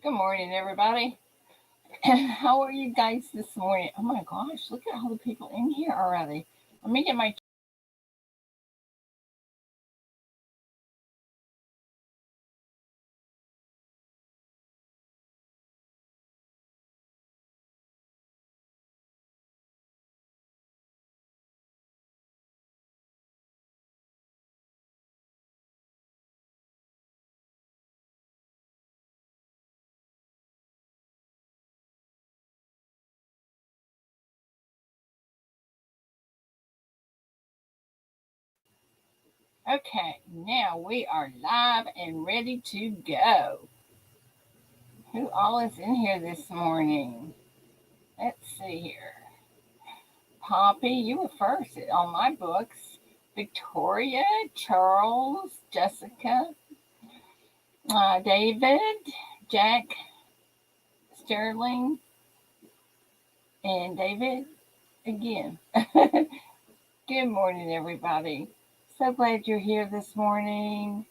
Good morning, everybody. How are you guys this morning? Oh my gosh, look at all the people in here already. Let me get my okay. Now we are live and ready to go. Who all is in here this morning? Let's see here. Poppy, you were first on my books. Victoria, Charles, Jessica, David, Jack, Sterling, and David again. Good morning, everybody. So glad you're here this morning.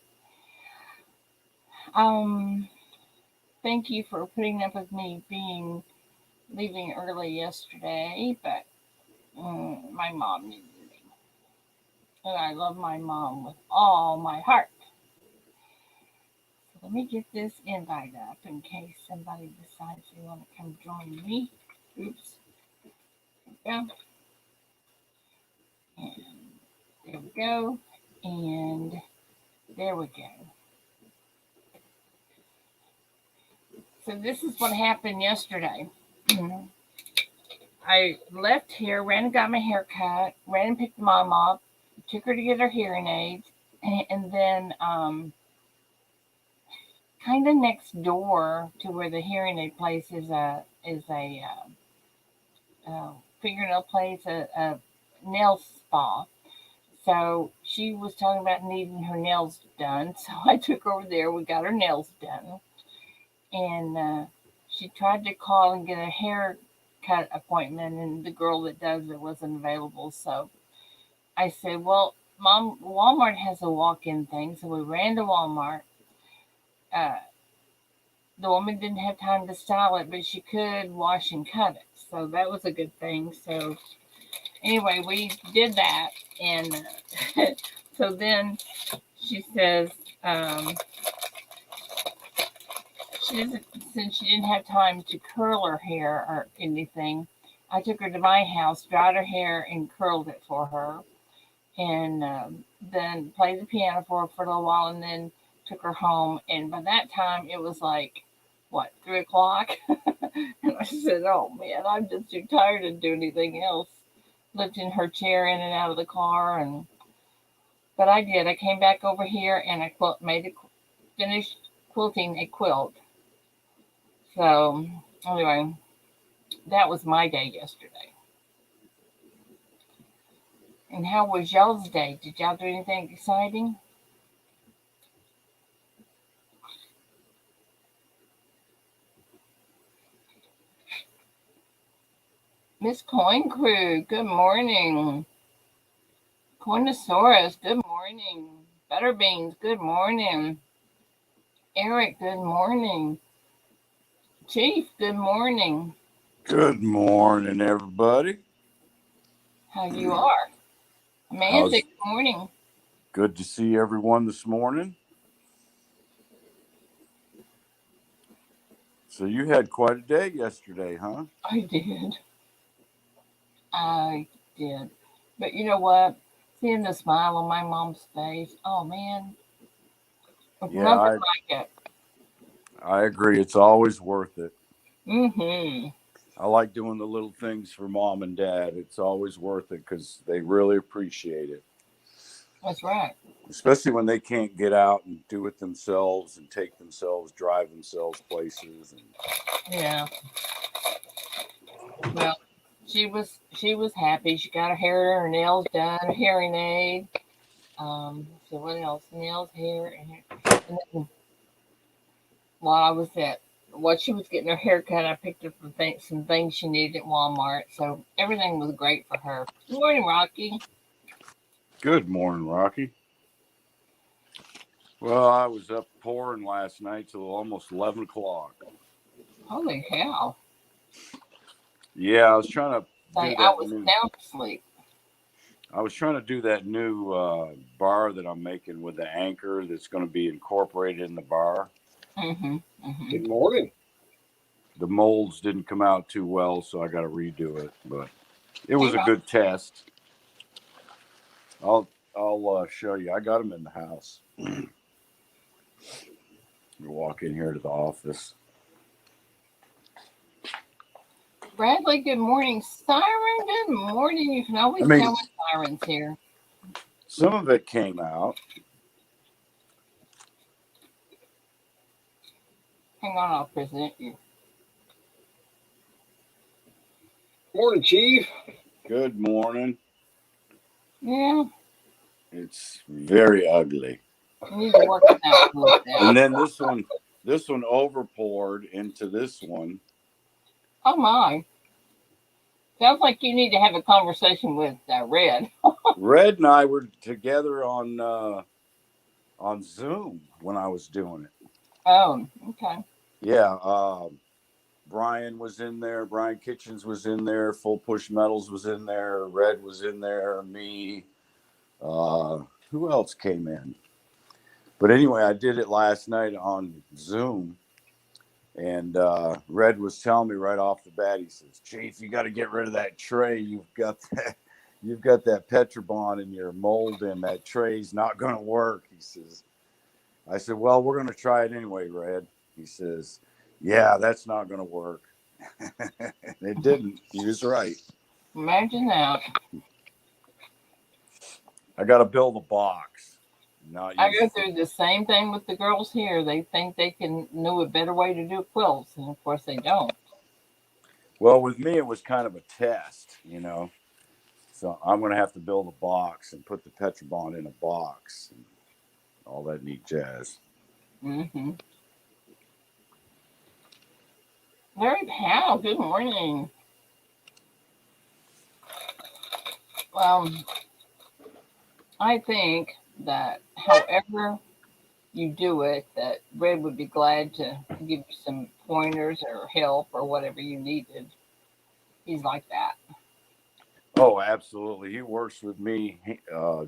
Um, Thank you for putting up with me being leaving early yesterday, but my mom needed me, and I love my mom with all my heart. So let me get this invite up in case somebody decides they want to come join me. Oops. Yeah. And there we go. And there we go. So this is what happened yesterday. I left here, ran and got my hair cut, ran and picked mom up, took her to get her hearing aids, and then kind of next door to where the hearing aid place is a fingernail place, a nail spa. So she was talking about needing her nails done. So I took her over there. We got her nails done, and she tried to call and get a haircut appointment, and the girl that does it wasn't available. So I said, "Well, Mom, Walmart has a walk-in thing." So we ran to Walmart. Uh, the woman didn't have time to style it, but she could wash and cut it. So that was a good thing. So anyway, we did that, and so then she says she doesn't, since she didn't have time to curl her hair or anything. I took her to my house, dried her hair, and curled it for her, and then played the piano for her for a little while, and then took her home. And by that time, it was like, what, 3 o'clock? And I said, oh man, I'm just too tired to do anything else. Lifting her chair in and out of the car, but I did. I came back over here and I finished quilting a quilt. So anyway, that was my day yesterday. And how was y'all's day? Did y'all do anything exciting? Miss Coin Crew, good morning. Cornosaurus, good morning. Butterbeans, good morning. Eric, good morning. Chief, good morning. Good morning, everybody. How you are? Amanda, How's good morning. good to see everyone this morning. So you had quite a day yesterday, huh? I did. I did. But you know what? Seeing the smile on my mom's face, oh man, Yeah, nothing like it. I agree. It's always worth it. Mm-hmm. I like doing the little things for mom and dad. It's always worth it because they really appreciate it. That's right. Especially when they can't get out and do it themselves and take themselves, drive themselves places. Yeah. Well, she was happy. She got her hair, her nails done, her hearing aid. So what else? Nails, hair, and hair. And then while I was at while she was getting her hair cut, I picked up some things she needed at Walmart. So everything was great for her. Good morning, Rocky. Good morning, Rocky. Well, I was up pouring last night till almost 11 o'clock. Holy cow. Yeah, I was trying to do Say, I that was new. sound asleep. I was trying to do that new bar that I'm making with the anchor that's going to be incorporated in the bar. Mm-hmm. Mm-hmm. Good morning. The molds didn't come out too well, so I got to redo it. But it Hey, was a Rob. good test. I'll show you. I got them in the house. You walk in here to the office. Bradley, good morning. Siren, good morning. You can I always mean, tell when Siren's here. some of it came out. Hang on, I'll present you. Morning, Chief. Good morning. Yeah, It's very ugly. you need to work on that a little bit. And then this one over poured into this one. Oh, my. Sounds like you need to have a conversation with Red. Red and I were together on Zoom when I was doing it. Oh, okay. Yeah, Brian was in there. Brian Kitchens was in there. Full Push Metals was in there. Red was in there. Me. Who else came in? But anyway, I did it last night on Zoom, and Red was telling me right off the bat. He says, "Chief, you got to get rid of that tray. You've got that Petrobond in your mold, and that tray's not going to work." He says. I said, "Well, we're going to try it anyway, Red." He says, "Yeah, that's not going to work." It didn't. He was right. Imagine that. I got to build a box, not I use. go through the same thing with the girls here. They think they can know a better way to do quilts, and of course they don't. Well, with me, it was kind of a test, you know. So I'm going to have to build a box and put the Petrobond in a box and all that neat jazz. Mm-hmm. Larry Powell, good morning. Well, I think that however you do it, that Red would be glad to give you some pointers or help or whatever you needed. He's like that. Oh, absolutely. He works with me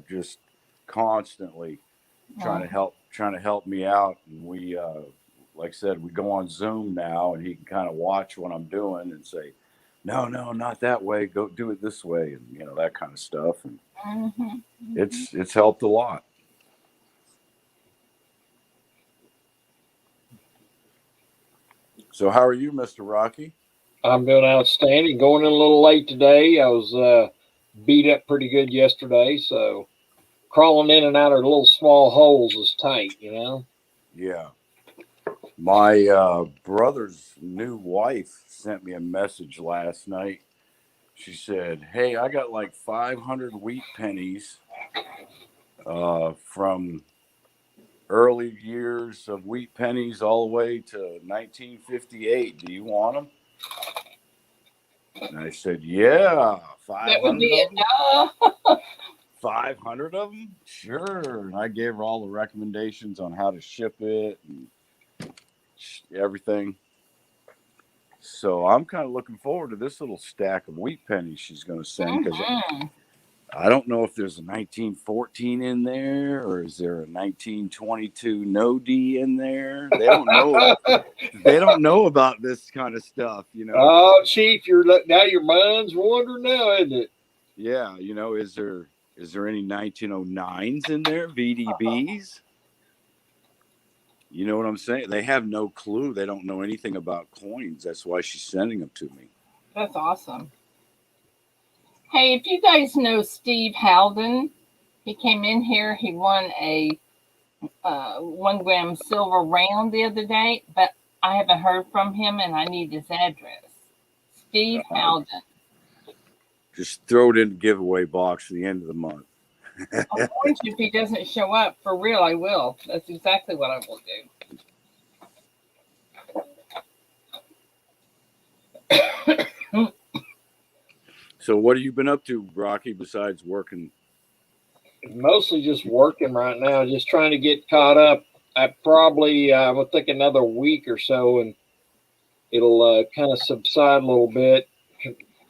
just constantly trying to help me out. And we, like I said, we go on Zoom now, and he can kind of watch what I'm doing and say, "No, no, not that way. Go do it this way," and that kind of stuff. And Mm-hmm. Mm-hmm. it's helped a lot. So, how are you, Mr. Rocky? I'm doing outstanding. Going in a little late today. I was beat up pretty good yesterday, so crawling in and out of little small holes is tight. Yeah. My brother's new wife sent me a message last night. She said, "Hey, I got like 500 wheat pennies from early years of wheat pennies all the way to 1958. Do you want them?" And I said, "Yeah, That would 500 be of a them. duh. 500 of them? Sure." And I gave her all the recommendations on how to ship it and everything. So I'm kind of looking forward to this little stack of wheat pennies she's going to send, because Mm-hmm. I don't know if there's a 1914 in there, or is there a 1922 no D in there. They don't know. They don't know about this kind of stuff. Oh, Chief, now your mind's wandering now, isn't it? Yeah, is there any 1909s in there, VDBs? You know what I'm saying? They have no clue. They don't know anything about coins. That's why she's sending them to me. That's awesome. Hey, if you guys know Steve Howden, he came in here. He won a 1 gram silver round the other day, but I haven't heard from him and I need his address. Steve Uh, Howden. just throw it in the giveaway box for the end of the month. I'm going to, if he doesn't show up, for real, I will. That's exactly what I will do. So, what have you been up to, Rocky, besides working? Mostly just working right now, just trying to get caught up. I probably would think another week or so, and it'll kind of subside a little bit.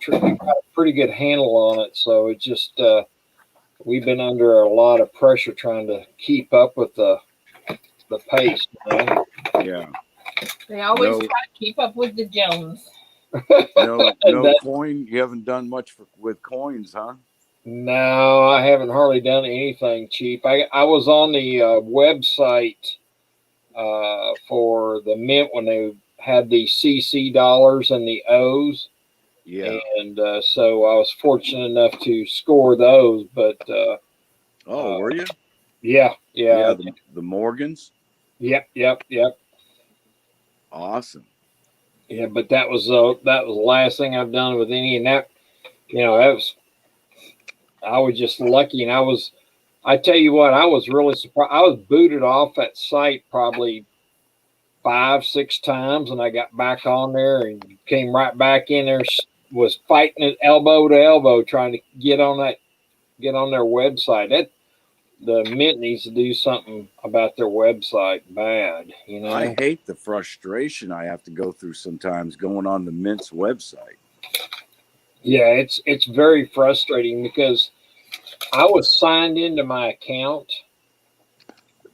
Got a pretty good handle on it, so it's just we've been under a lot of pressure trying to keep up with the pace. You know? Yeah. They always No, try to keep up with the Jones. no That, coin. You haven't done much with coins, huh? no, I haven't hardly done anything cheap. I was on the website for the Mint when they had the CC dollars and the O's. Yeah. And so I was fortunate enough to score those. But Oh, were you? yeah, yeah, Yeah. The Morgans. yep. Awesome. Yeah, but that was the last thing I've done with any, and that that was I was just lucky, and I tell you what, I was really surprised. I was booted off that site probably 5, 6 times, and I got back on there and came right back in there. Was fighting it elbow to elbow trying to get on their website. That the Mint needs to do something about their website bad. I hate the frustration I have to go through sometimes going on the Mint's website. Yeah, it's very frustrating because I was signed into my account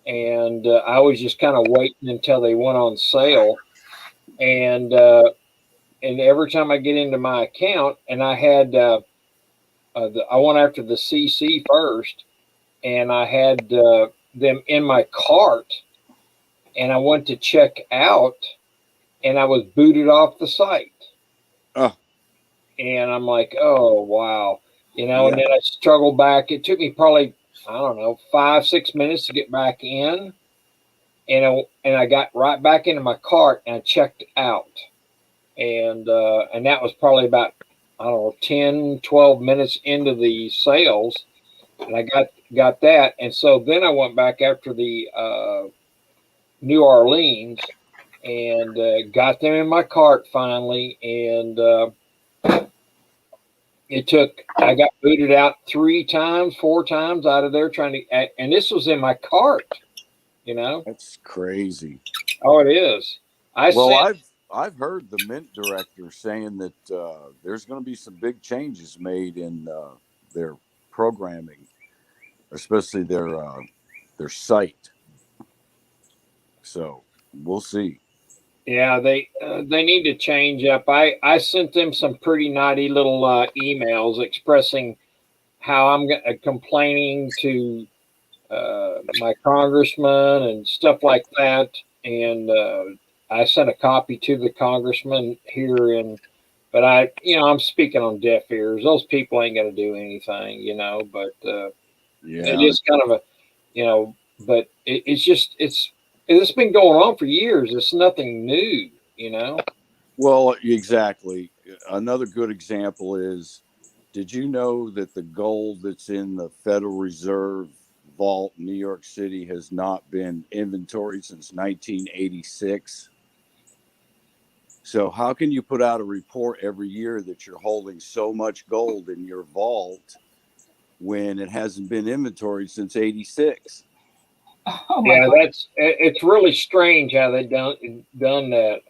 and I was just kind of waiting until they went on sale, and every time I get into my account, and I had I went after the CC first, and I had them in my cart, and I went to check out, and I was booted off the site, Oh, and I'm like, oh wow, and yeah. then I struggled back. It took me probably, I don't know, 5, 6 minutes to get back in, and I got right back into my cart and I checked out, and that was probably about, I don't know, 10, 12 minutes into the sales, and I got that, and so then I went back after the New Orleans and got them in my cart finally, and I got booted out 3 times, 4 times out of there trying to, and this was in my cart. That's crazy. Oh, it is. I Well, sent. I've heard the Mint director saying that there's going to be some big changes made in their programming, especially their site. So we'll see. Yeah, they need to change up. I sent them some pretty naughty little emails expressing how I'm complaining to my congressman and stuff like that, and I sent a copy to the congressman here in. But I'm speaking on deaf ears. Those people ain't going to do anything. But it Yeah. is kind of a, you know, but it's been going on for years. It's nothing new. Well, exactly. Another good example is, did you know that the gold that's in the Federal Reserve vault in New York City has not been inventoried since 1986? So how can you put out a report every year that you're holding so much gold in your vault when it hasn't been inventoried since 86? Oh my Yeah, God, it's really strange how they done that.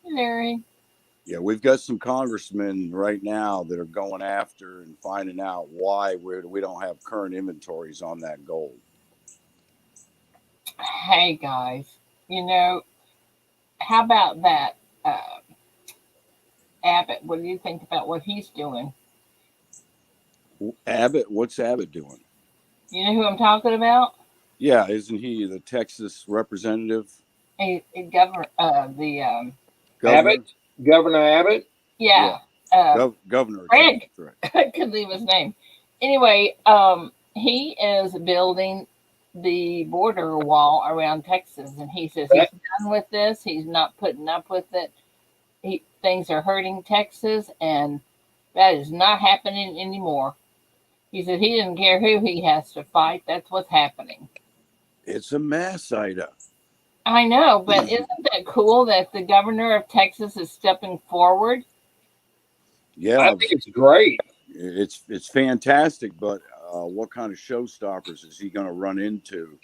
Larry. Yeah, we've got some congressmen right now that are going after and finding out why we don't have current inventories on that gold. Hey guys, you know, how about that? Abbott, what do you think about what he's doing? Abbott, what's Abbott doing? You know who I'm talking about? Yeah, isn't he the Texas representative A governor, governor? Abbott, Governor Abbott. yeah, Yeah, uh, governor of Texas, Greg. right? I couldn't leave his name. Anyway, he is building the border wall around Texas, and he says he's That, done with this. He's not putting up with it. Things are hurting Texas, and that is not happening anymore. He said he doesn't care who he has to fight. That's what's happening. It's a mess, Ida. I know, but isn't that cool that the governor of Texas is stepping forward? I Yeah, think it's great. it's fantastic, but what kind of showstoppers is he going to run into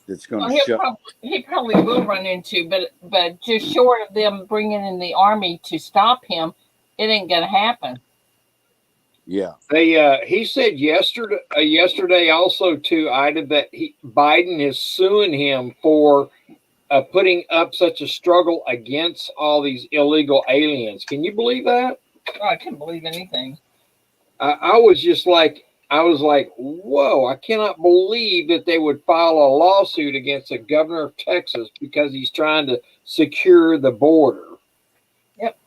that's going Well, to shut. he probably will run into, but just short of them bringing in the army to stop him, it ain't gonna happen. Yeah. He said yesterday also too, Ida, that Biden is suing him for putting up such a struggle against all these illegal aliens. Can you believe that? Oh, I can't believe anything. I was like, whoa, I cannot believe that they would file a lawsuit against the governor of Texas because he's trying to secure the border. Yep.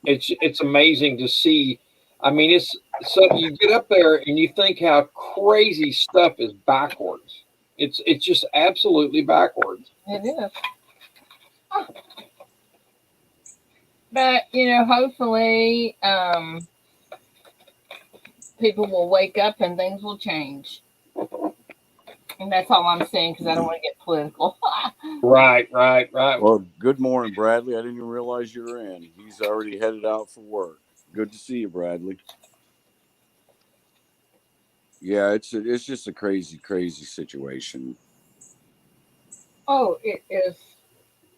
It's amazing to see. I mean, it's so you get up there and you think how crazy stuff is backwards. It's just absolutely backwards. It is. But hopefully, people will wake up and things will change. And that's all I'm saying because I don't want to get political. Right. Well, good morning, Bradley. I didn't even realize you were in. He's already headed out for work. Good to see you, Bradley. Yeah, it's just a crazy situation. Oh, it is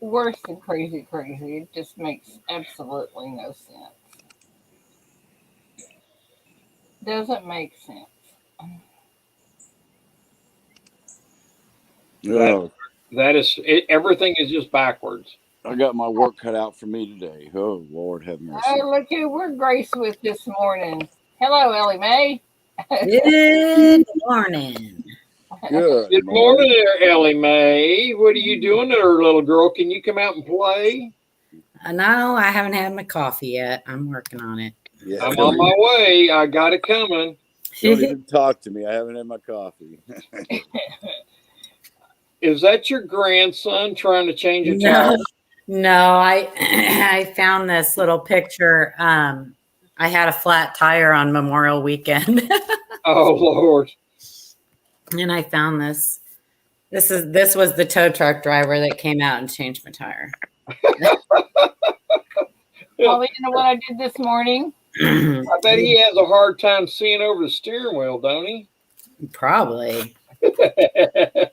worse than crazy. It just makes absolutely no sense. Doesn't make sense. Oh, That is it, everything is just backwards. I got my work cut out for me today. Oh, Lord have mercy. Oh, look who we're graced with this morning. Hello, Ellie Mae. Good morning. Good morning there, Ellie Mae. What are you doing there, little girl? Can you come out and play? No, I haven't had my coffee yet. I'm working on it. Yeah, I'm on my way. I got it coming. Don't even talk to me. I haven't had my coffee. Is that your grandson trying to change a tire? No, I found this little picture. I had a flat tire on Memorial Weekend. Oh Lord. And I found this. This was the tow truck driver that came out and changed my tire. Well, you know what I did this morning? I bet he has a hard time seeing over the steering wheel, don't he? Probably.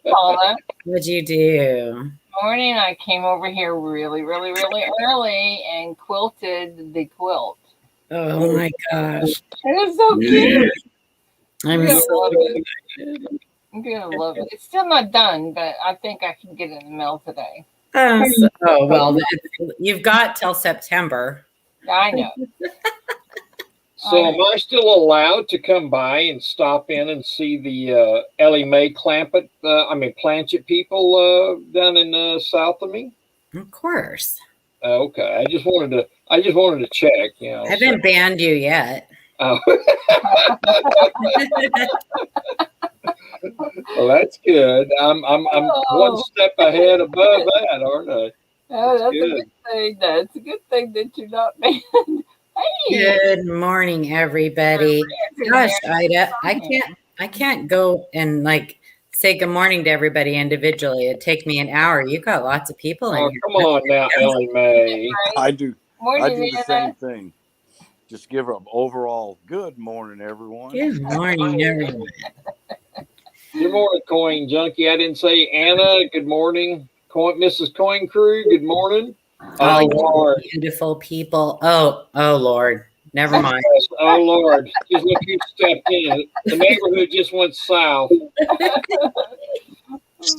Paula. What'd you do? Morning, I came over here really early and quilted the quilt. Oh my gosh. It is so cute. I'm You're so gonna love it. excited. I'm gonna love it. It's still not done, but I think I can get it in the mail today. Oh well, you've got till September. I know. So am I still allowed to come by and stop in and see the Ellie Mae Planchet people down in south of me? Of course. Okay, I just wanted to check. I haven't banned you yet. Oh. Well, that's good. I'm one step ahead above that, aren't I? Oh, that's good. A good thing. That's a good thing that you're not banned. Hey. Good morning, everybody. Gosh, Ida, I can't go and say good morning to everybody individually. It'd take me an hour. You got lots of people in here. Come on now, Ellie Mae. I do the same thing. Just give her an overall good morning, everyone. Good morning, everyone. Good morning, Coin Junkie. I didn't say Anna. Good morning, Mrs. Coin Crew. Good morning. Oh, Lord. Beautiful people. Oh, Lord. Never mind. Oh, Lord. Just look who stepped in. The neighborhood just went south.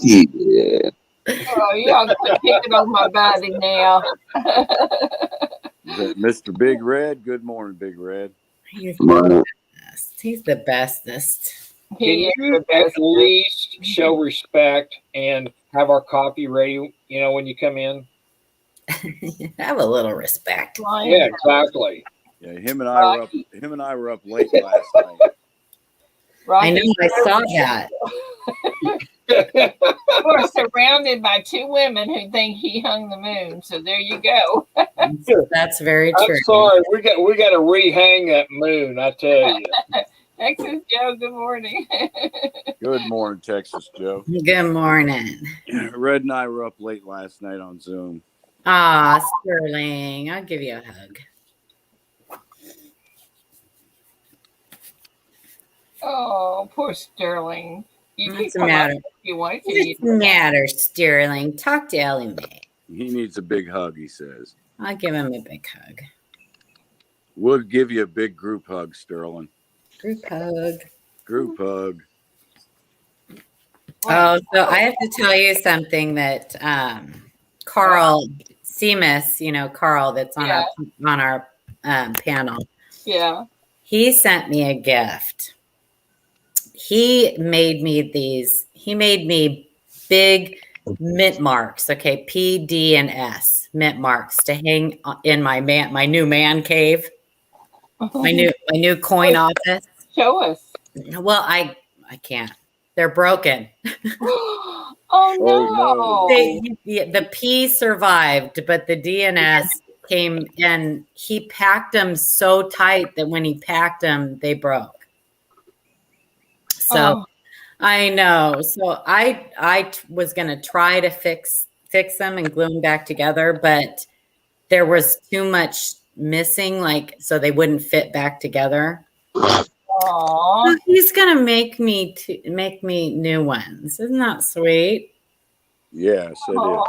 Yeah. Oh, y'all quit picking on my body now. Mr. Big Red. Good morning, Big Red. He's the best. He's the bestest. Can you at least show respect and have our coffee ready, when you come in? Have a little respect. Yeah, exactly. Yeah, him and I were up late last night. I know, I saw that. We're surrounded by two women who think he hung the moon. So there you go. That's very true. I'm sorry, we got to rehang that moon. I tell you. Texas Joe, good morning. Good morning, Texas Joe. Good morning. Red and I were up late last night on Zoom. Sterling, I'll give you a hug. Oh, poor Sterling. You could What's the come up matter? if you wanted to. What's the matter, Sterling? Talk to Ellie Mae. He needs a big hug, he says. I'll give him a big hug. We'll give you a big group hug, Sterling. Group hug. Group hug. Oh, so I have to tell you something that Carl Seamus, Carl that's on our panel. Yeah. He sent me a gift. He made me big mint marks, okay, P, D, and S mint marks to hang in my new man cave, my new coin office. Show us. Well, I can't. They're broken. Oh no! The P survived, but the D and S came, and he packed them so tight that when he packed them, they broke. So I know. So I was gonna try to fix them and glue them back together, but there was too much missing, so they wouldn't fit back together. So he's gonna make me new ones. Isn't that sweet? Yes, it is.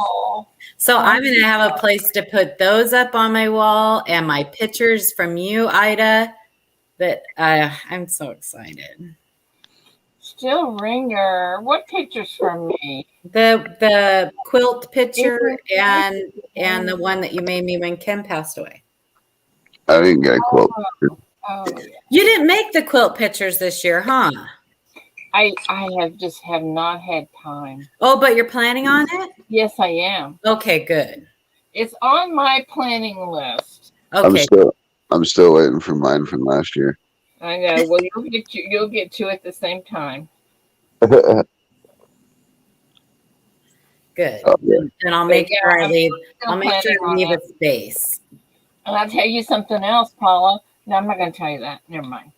So I'm gonna have a place to put those up on my wall, and my pictures from you, Ida. That I'm so excited. Still ringer. What pictures from me? The quilt picture and the one that you made me when Kim passed away. I didn't get a quilt. Oh, yeah. You didn't make the quilt pictures this year, huh? I have not had time. Oh, but you're planning on it? Yes, I am. Okay, good. It's on my planning list. Okay. I'm still waiting for mine from last year. I know. Well, you'll get to it at the same time. Good. Oh, yeah. Then I'll make sure I leave. I'll make sure I leave a space. And I'll tell you something else, Paula. No, I'm not going to tell you that. Never mind.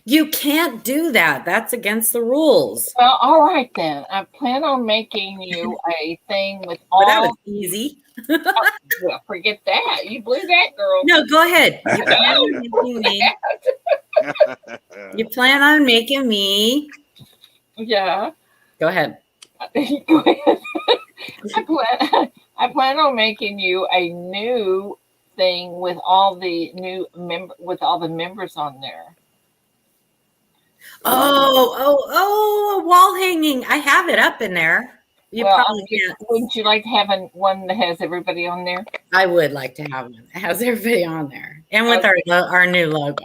You can't do that. That's against the rules. Well, all right then. I plan on making you a thing with all. But that was easy. Well, forget that. You blew that, girl. No, go ahead. You plan on making me. Yeah. Go ahead. Go ahead. I plan on making you a new thing with all the members on there. Oh, a wall hanging. I have it up in there. You probably can't. Wouldn't you like to have one that has everybody on there? I would like to have one that has everybody on there, and with our new logo.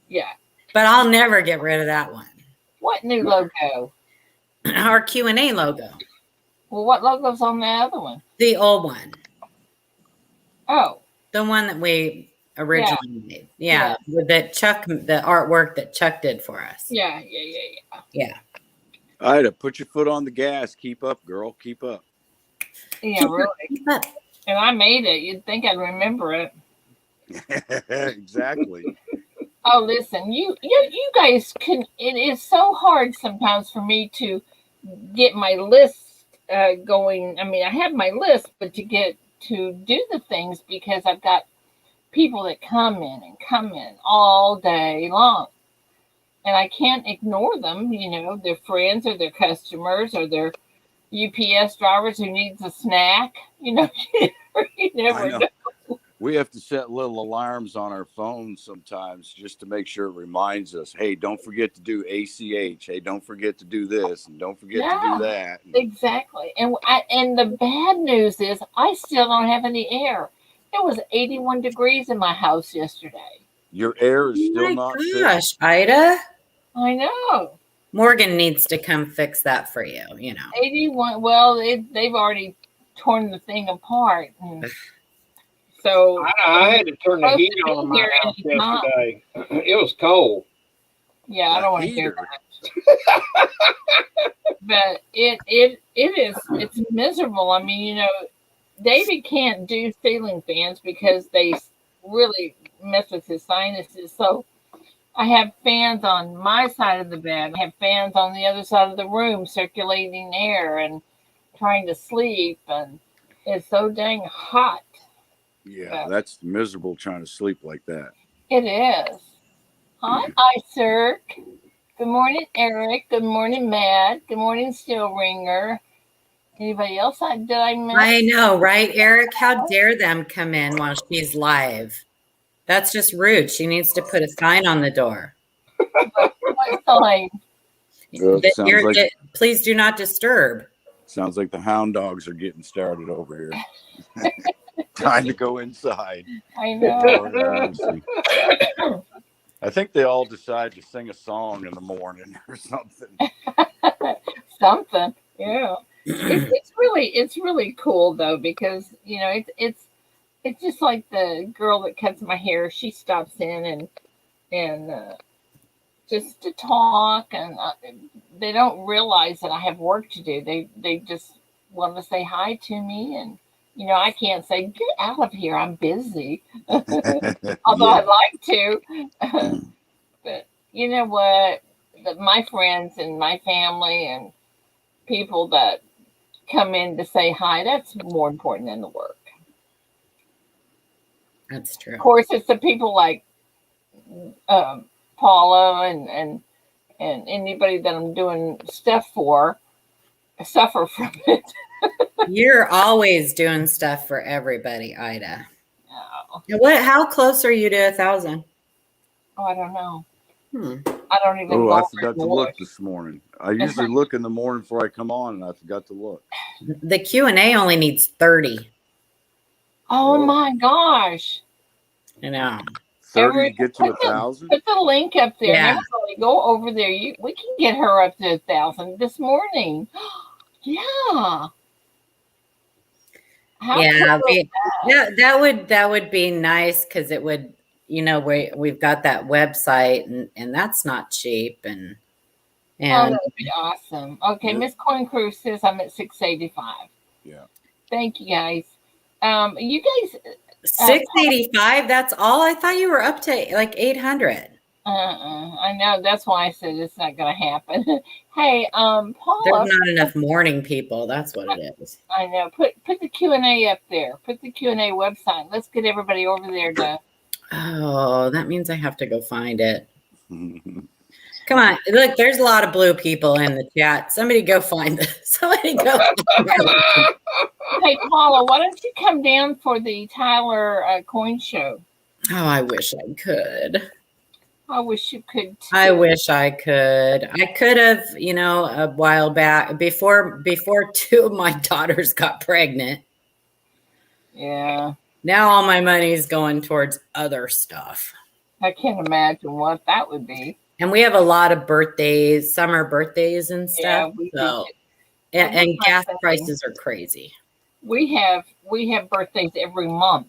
Yeah. But I'll never get rid of that one. What new logo? Our Q&A logo. Well, what logo's on the other one? The old one. Oh. The one that we originally made. Yeah. That the artwork that Chuck did for us. Yeah. Ida, put your foot on the gas. Keep up, girl. Keep up. Yeah, really. Keep up. And I made it. You'd think I'd remember it. Exactly. Oh, listen, you guys can. It is so hard sometimes for me to get my list going. I mean, I have my list, but to get to do the things because I've got people that come in all day long. And I can't ignore them, their friends or their customers or their UPS drivers who needs a snack. You never know. We have to set little alarms on our phones sometimes just to make sure it reminds us, hey, don't forget to do ACH. Hey, don't forget to do this and don't forget to do that. Exactly. And the bad news is I still don't have any air. It was 81 degrees in my house yesterday. Your air is still not fixed. Gosh, Ida. I know. Morgan needs to come fix that for you, 81. Well, they've already torn the thing apart. So I had to turn the heat on in my house yesterday. It was cold. Yeah, I don't want to hear that. But it's miserable. I mean, David can't do ceiling fans because they really mess with his sinuses. So I have fans on my side of the bed. I have fans on the other side of the room circulating air and trying to sleep. And it's so dang hot. Yeah, that's miserable trying to sleep like that. It is. Hi, Cirque. Good morning, Eric. Good morning, Matt. Good morning, Steel Ringer. Anybody else did I miss? I know, right, Eric? How dare them come in while she's live? That's just rude. She needs to put a sign on the door. What sign? That sounds like please do not disturb. sounds like the hound dogs are getting started over here. Time to go inside. I know. Lord have mercy. I think they all decide to sing a song in the morning or something. Something. Yeah. It's really cool though, because it's just like the girl that cuts my hair. She stops in and just to talk, and they don't realize that I have work to do. They just want to say hi to me, and I can't say get out of here. I'm busy, although I'd like to. But you know what? My friends and my family and people that come in to say hi, that's more important than the work. That's true. Of course, it's the people like Paula and anybody that I'm doing stuff for suffer from it. You're always doing stuff for everybody, Ida. Oh, How close are you to 1,000? I don't know. Hmm. I don't even. Oh, I forgot to look this morning. I usually look in the morning before I come on, and I forgot to look. The Q&A only needs 30. Oh my gosh! I know. 30 to get to 1,000. Put the link up there, Yeah. and everybody go over there. We can get her up to 1,000 this morning. Yeah. How Yeah, cool is that? that would be nice, because it would, we've got that website, and that's not cheap, and Oh, that would be awesome. Okay, Yeah. Miss Coin Crew says I'm at 685. Yeah. Thank you guys. You guys 685, that's all? I thought you were up to like 800. I know, that's why I said it's not gonna happen. Hey, There's Paula, not enough morning people. That's what it is. I know. Put the Q&A up there. Put the Q&A website. Let's get everybody over there to. Oh, that means I have to go find it. Come on. Look, there's a lot of blue people in the chat. Somebody go find this. Somebody go. Hey, Paula, why don't you come down for the Tyler coin show? Oh, I wish I could. I wish you could too. I wish I could. I could have, a while back before two of my daughters got pregnant. Yeah. Now all my money's going towards other stuff. I can't imagine what that would be. And we have a lot of birthdays, summer birthdays and stuff. Yeah, we so, do. and gas prices are crazy. We have birthdays every month.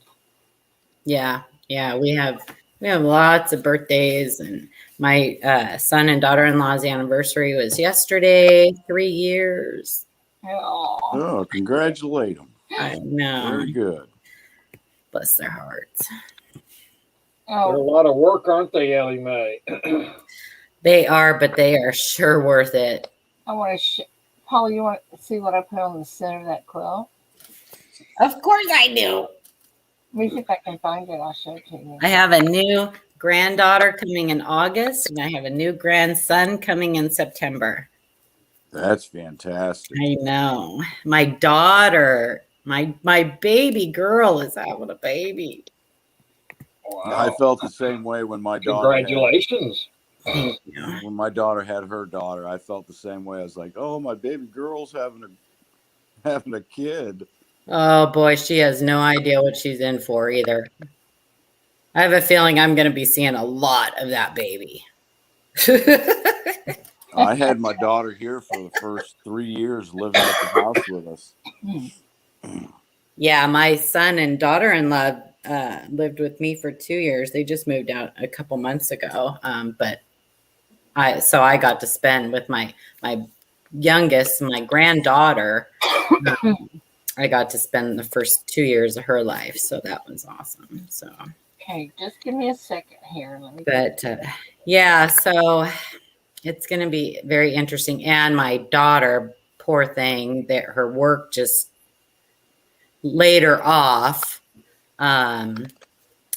Yeah, we have lots of birthdays, and my son and daughter-in-law's anniversary was yesterday. 3 years. Oh, congratulate them. I know. Very good. Bless their hearts. They're a lot of work, aren't they, Ellie Mae? They are, but they are sure worth it. I want to Paul, you want to see what I put on the center of that quilt? Of course I do. Let me see if I can find it. I'll show it to you. I have a new granddaughter coming in August, and I have a new grandson coming in September. That's fantastic. I know. My daughter, my baby girl is having a baby. Wow. I felt the same way when my daughter. Congratulations. When my daughter had her daughter, I felt the same way. I was like, "Oh, my baby girl's having a kid." Oh boy, she has no idea what she's in for either. I have a feeling I'm going to be seeing a lot of that baby. I had my daughter here for the first 3 years, living at the house with us. Yeah, my son and daughter-in-law lived with me for 2 years. They just moved out a couple months ago, but I got to spend with my youngest, my granddaughter. I got to spend the first 2 years of her life, so that was awesome. So okay, just give me a second here. Let me. But yeah, so it's going to be very interesting. And my daughter, poor thing, that her work just laid her off.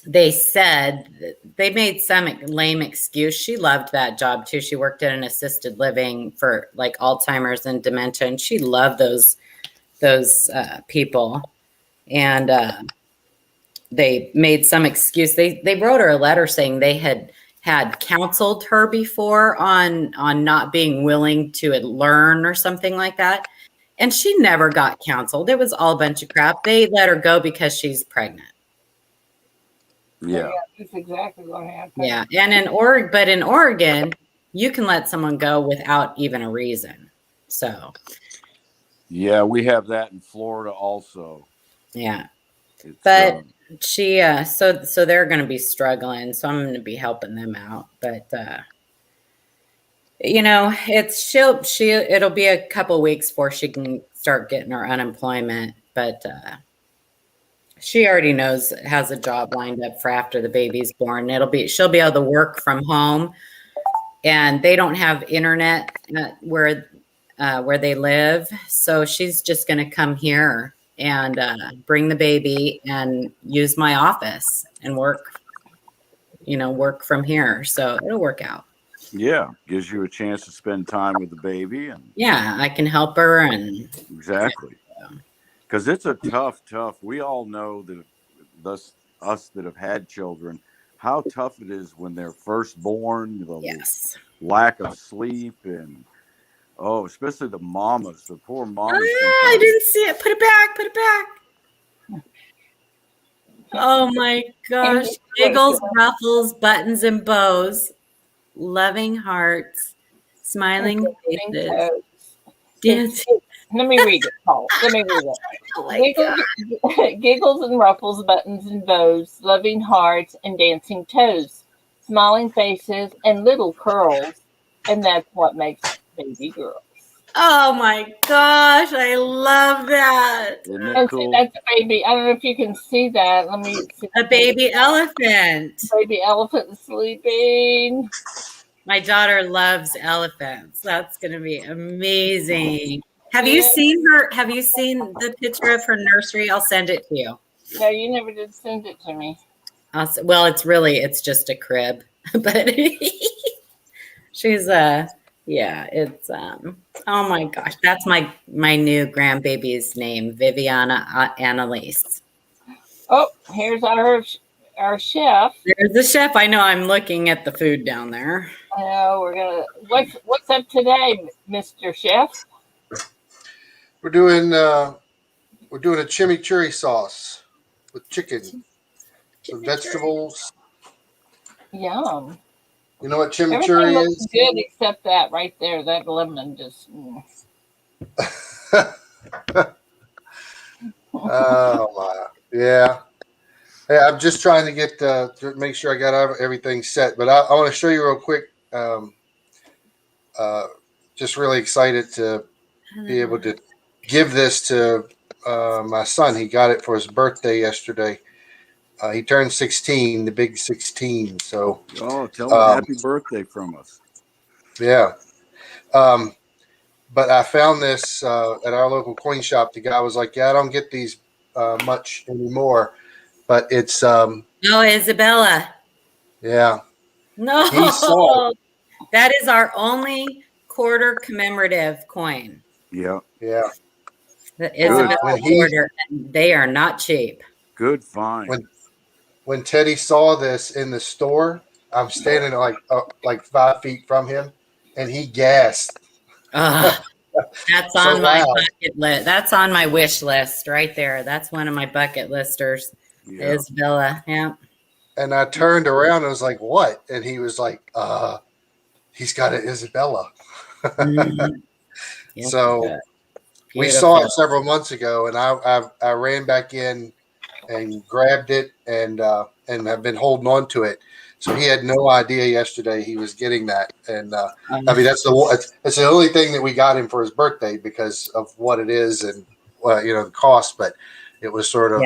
they said they made some lame excuse. She loved that job too. She worked at an assisted living for like Alzheimer's and dementia, and she loved those people. And they made some excuse. They wrote her a letter saying they had counseled her before on not being willing to learn or something like that. And she never got counseled. It was all a bunch of crap. They let her go because she's pregnant. Yeah. That's exactly what happened. Yeah. And in Oregon, you can let someone go without even a reason. So Yeah, we have that in Florida also. yeah. It's, But she so they're gonna be struggling. So I'm gonna be helping them out. But you know, it'll be a couple weeks before she can start getting her unemployment. But she already has a job lined up for after the baby's born. She'll be able to work from home, and they don't have internet where they live, so she's just going to come here and bring the baby and use my office and work from here. So it'll work out. yeah, gives you a chance to spend time with the baby, and Yeah, I can help her and exactly. Because it's a tough. We all know that us that have had children, how tough it is when they're first born, the yes. lack of sleep, and especially the mamas, the poor mamas. I didn't see it. Put it back. Oh my gosh. Giggles, ruffles, buttons, and bows. Loving hearts. Smiling faces. Dancing. Let me read it, Paul. Let me read it. Oh my God. Giggles and ruffles, buttons and bows, loving hearts and dancing toes, smiling faces and little curls, and that's what makes baby girls. Oh my gosh, I love that. Isn't it And cool? see, that's a baby. I don't know if you can see that. Let me see. A baby elephant. Baby elephant sleeping. My daughter loves elephants. That's going to be amazing. Have you seen the picture of her nursery? I'll send it to you. No, you never did send it to me. Well, it's just a crib, but she's it's oh my gosh, that's my new grandbaby's name, Viviana Annalise. Oh, here's our chef. There's the chef. I know. I'm looking at the food down there. I know we're gonna. What's up today, Mr. Chef? We're doing a chimichurri sauce with chicken, some vegetables. Yum. You know what Everything chimichurri looks is? good except that right there. That lemon just. Oh my, yeah. Hey, I'm just trying to get to make sure I got everything set, but I want to show you real quick. Just really excited to be able to give this to my son. He got it for his birthday yesterday. He turned 16, the big 16. So, tell him happy birthday from us. Yeah. But I found this at our local coin shop. The guy was like, "Yeah, I don't get these much anymore." But it's No, Isabella. Yeah. No, He saw it. that is our only quarter commemorative coin. Yeah. Yeah. The Isabella quarter. They are not cheap. Good find. When Teddy saw this in the store, I'm standing like 5 feet from him, and he gasped. That's on my bucket list. That's on my wish list right there. That's one of my bucket listers. Yeah. Isabella. Yeah. And I turned around and was like, "What?" And he was like, he's got an Isabella. Mm-hmm. Yes, so we saw it several months ago, and I ran back in and grabbed it and have been holding on to it. So he had no idea yesterday he was getting that, and I mean that's the only thing that we got him for his birthday because of what it is and the cost. But it was sort of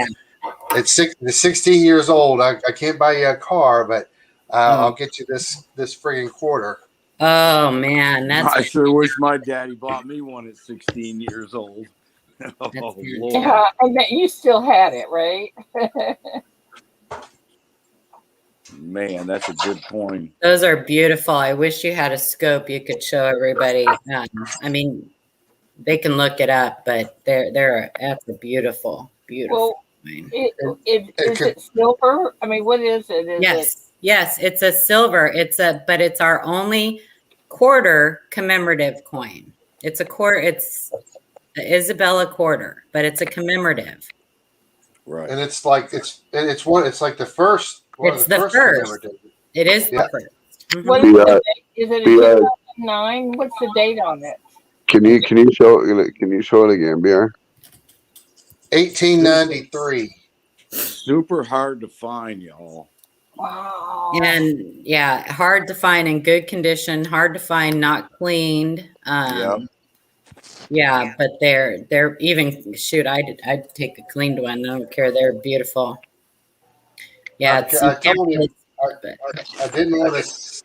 it's 16 years old. I can't buy you a car, but I'll get you this friggin' quarter. Oh man, I sure wish my daddy bought me one at 16 years old. Oh Lord! I bet you still had it, right? Man, that's a good coin. Those are beautiful. I wish you had a scope you could show everybody. I mean, they can look it up, but that's a beautiful, beautiful Well, coin. is it silver? I mean, what is it? Yes, it's a silver. But it's our only quarter commemorative coin. It's a quarter. It's the Isabella quarter, but it's a commemorative. Right. And it's like it's like the first one It's of the the first first. commemorative. It is Yeah. the first. Mhm. What is the date? Is it a 2009? What's the date on it? Can you show it again, BR? 1893. Super hard to find, y'all. Wow. And yeah, hard to find in good condition, hard to find not cleaned. Yep. Yeah, but they're even shoot, I'd take a cleaned one. I don't care. They're beautiful. Yeah, I told him I didn't want to.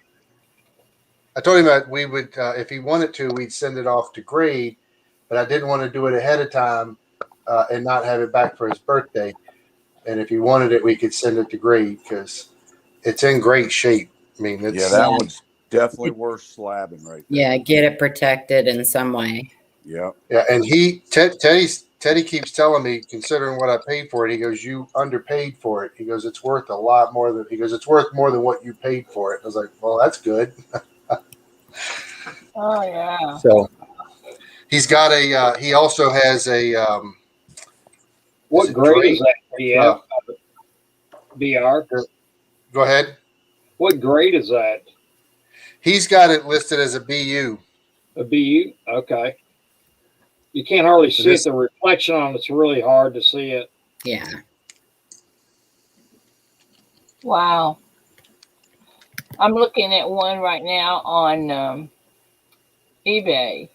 I told him that we would, if he wanted to, we'd send it off to grade, but I didn't want to do it ahead of time and not have it back for his birthday. And if he wanted it, we could send it to grade because it's in great shape. I mean, it's, that one's definitely worth slabbing right there. Yeah, get it protected in some way. Yep. Yeah, and Teddy keeps telling me, considering what I paid for it, he goes, "You underpaid for it." He goes, "It's worth a lot more than." He goes, "It's worth more than what you paid for it." I was like, "Well, that's good." Oh yeah. So he's got a. He also has a. What grade is that? Yeah, BR. Go ahead. What grade is that? He's got it listed as a BU. A BU. Okay. You can't hardly see it. The reflection on it's really hard to see it. Yeah. Wow. I'm looking at one right now on eBay,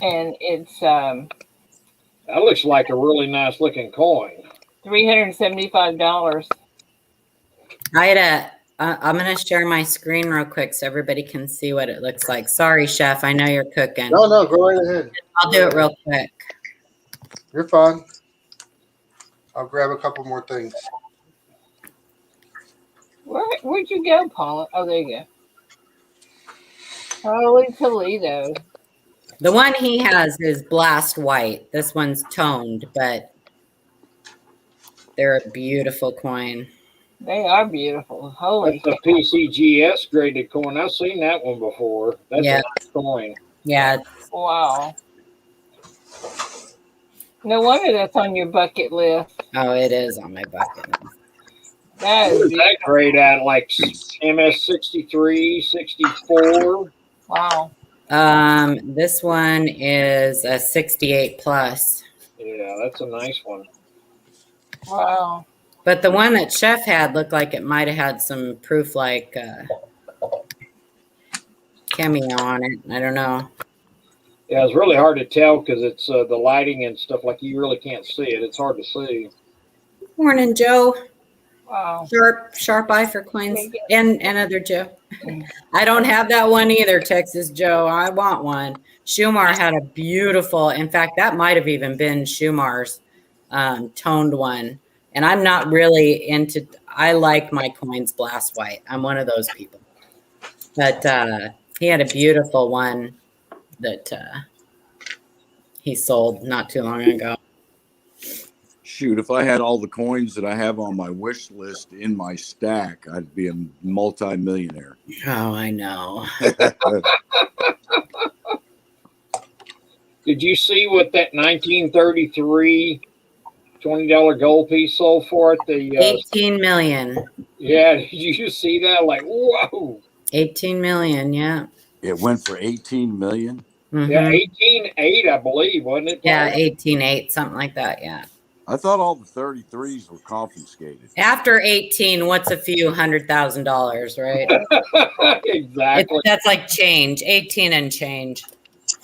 and it's That looks like a really nice looking coin. $375. I'm going to share my screen real quick so everybody can see what it looks like. Sorry, Chef. I know you're cooking. No, go right ahead. I'll do it real quick. You're fine. I'll grab a couple more things. Where'd you go, Paula? Oh, there you go. Holy Toledo. The one he has is blast white. This one's toned, but they're a beautiful coin. They are beautiful. Holy. That's a PCGS graded coin. I've seen that one before. That's a nice coin. Yeah. Wow. No wonder that's on your bucket list. Oh, it is on my bucket list. That is that grade at like MS 63, 64. Wow. This one is a 68 plus. Yeah, that's a nice one. Wow. But the one that Chef had looked like it might have had some proof like cameo on it. I don't know. Yeah, it's really hard to tell because it's the lighting and stuff. Like you really can't see it. It's hard to see. Morning, Joe. Wow. Sharp eye for coins. And other Joe. I don't have that one either, Texas Joe. I want one. Schumar had a beautiful, in fact, that might have even been Schumar's toned one. And I'm not really into, I like my coins blast white. I'm one of those people. But he had a beautiful one that he sold not too long ago. Shoot, if I had all the coins that I have on my wish list in my stack, I'd be a multi-millionaire. Oh, I know. Did you see what that 1933 $20 gold piece sold for at the 18 million. Yeah, did you see that? Like, whoa. 18 million, yeah. It went for 18 million? Mm-hmm. Yeah, 18.8, I believe, wasn't it? Yeah, 18.8, something like that, yeah. I thought all the 33s were confiscated. After 18, what's a few $100,000, right? Exactly. That's like change, 18 and change.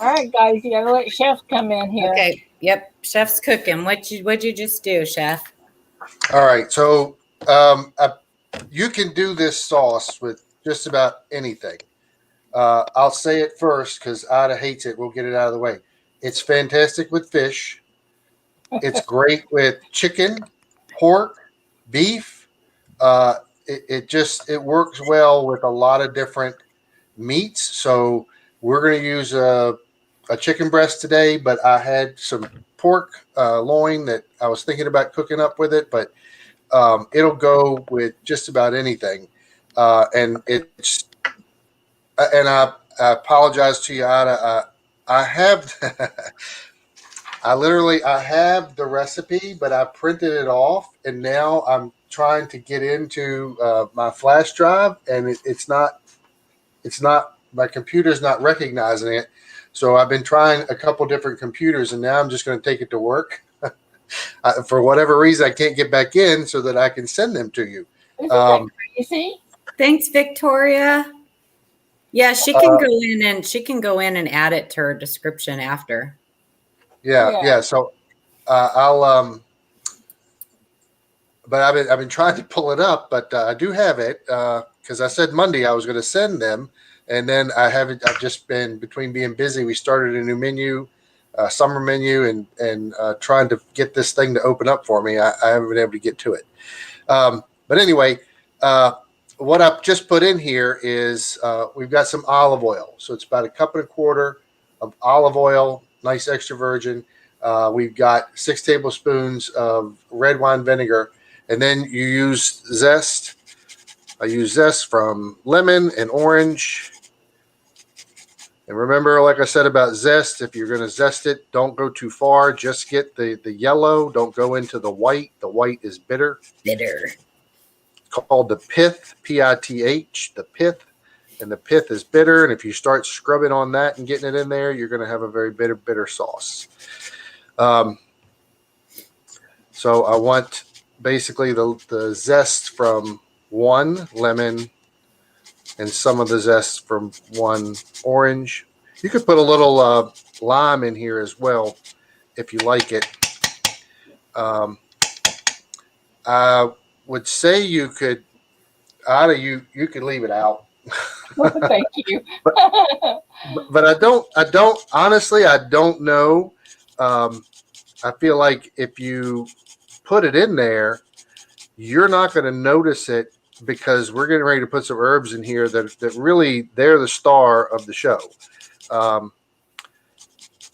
All right, guys, you gotta let Chef come in here. Okay, yep, Chef's cooking. What'd you just do, Chef? All right, so you can do this sauce with just about anything. I'll say it first because Ada hates it. We'll get it out of the way. It's fantastic with fish. It's great with chicken, pork, beef, it works well with a lot of different meats. So we're going to use a chicken breast today, but I had some pork loin that I was thinking about cooking up with it, but it'll go with just about anything. And it's and I apologize to you, Ida. I have I have the recipe, but I printed it off, and now I'm trying to get into my flash drive, and it's not my computer's not recognizing it. So I've been trying a couple different computers, and now I'm just going to take it to work. For whatever reason, I can't get back in so that I can send them to you. Isn't that crazy? Thanks, Victoria. Yeah, she can go in and add it to her description after. Yeah. So I'll but I've been trying to pull it up, but I do have it because I said Monday I was going to send them, and then I haven't. I've just been between being busy. We started a new menu, summer menu, and trying to get this thing to open up for me. I haven't been able to get to it. But anyway, what I've just put in here is we've got some olive oil. So it's about 1.25 cups of olive oil, nice extra virgin. We've got 6 tablespoons of red wine vinegar. And then you use zest. I use zest from lemon and orange. And remember, like I said about zest, if you're going to zest it, don't go too far. Just get the yellow. Don't go into the white. The white is bitter. Bitter. Called the pith, P-I-T-H, the pith. And the pith is bitter. And if you start scrubbing on that and getting it in there, you're going to have a very bitter sauce. So I want basically the zest from one lemon and some of the zest from one orange. You could put a little lime in here as well if you like it. I would say you could, Ada, you could leave it out. Thank you. but I don't honestly, I don't know. I feel like if you put it in there, you're not going to notice it because we're getting ready to put some herbs in here that really they're the star of the show.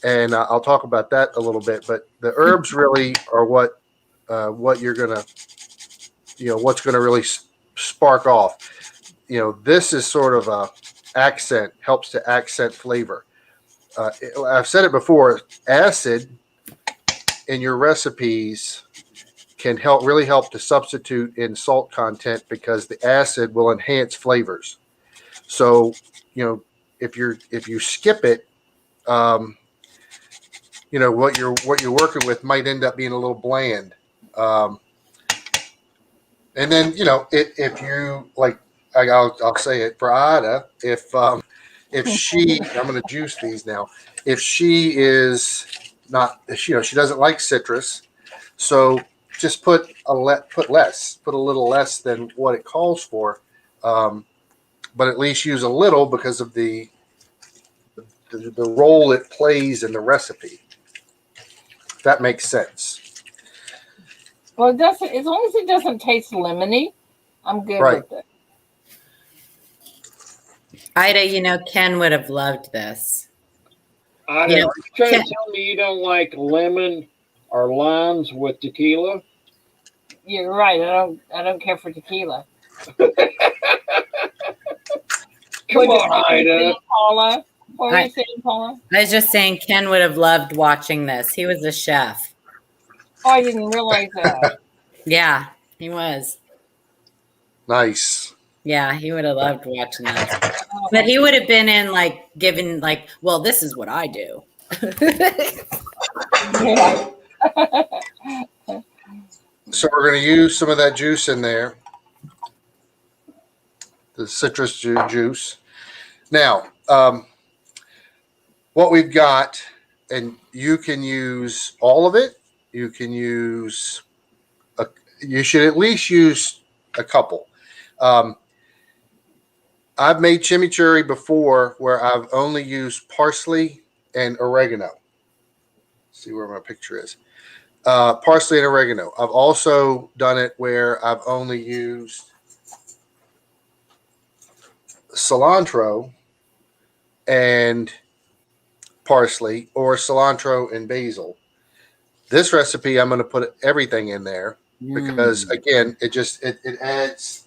And I'll talk about that a little bit. But the herbs really are what you're going to, what's going to really spark off. This is sort of a accent, helps to accent flavor. I've said it before, acid in your recipes can really help to substitute in salt content because the acid will enhance flavors. So, if you skip it, what you're working with might end up being a little bland. And then if you like, I'll say it for Ada, if she, I'm going to juice these now. If she is not, she doesn't like citrus, so just put a little less than what it calls for, but at least use a little because of the role it plays in the recipe. If that makes sense. Well, it doesn't. As long as it doesn't taste lemony, I'm good with it. Ida, Ken would have loved this. Ida, are you trying to tell me you don't like lemon or limes with tequila? You're right. I don't care for tequila. Come on, Ida. Paula. What were you saying, Paula? I was just saying Ken would have loved watching this. He was a chef. Oh, I didn't realize that. Yeah, he was. Nice. Yeah, he would have loved watching that. But he would have been in giving well, this is what I do. So we're going to use some of that juice in there, the citrus juice. Now, what we've got, and you can use all of it. You can use, you should at least use a couple. I've made chimichurri before where I've only used parsley and oregano. Let's see where my picture is. parsley and oregano. I've also done it where I've only used cilantro and parsley, or cilantro and basil. This recipe, I'm going to put everything in there because, again, it adds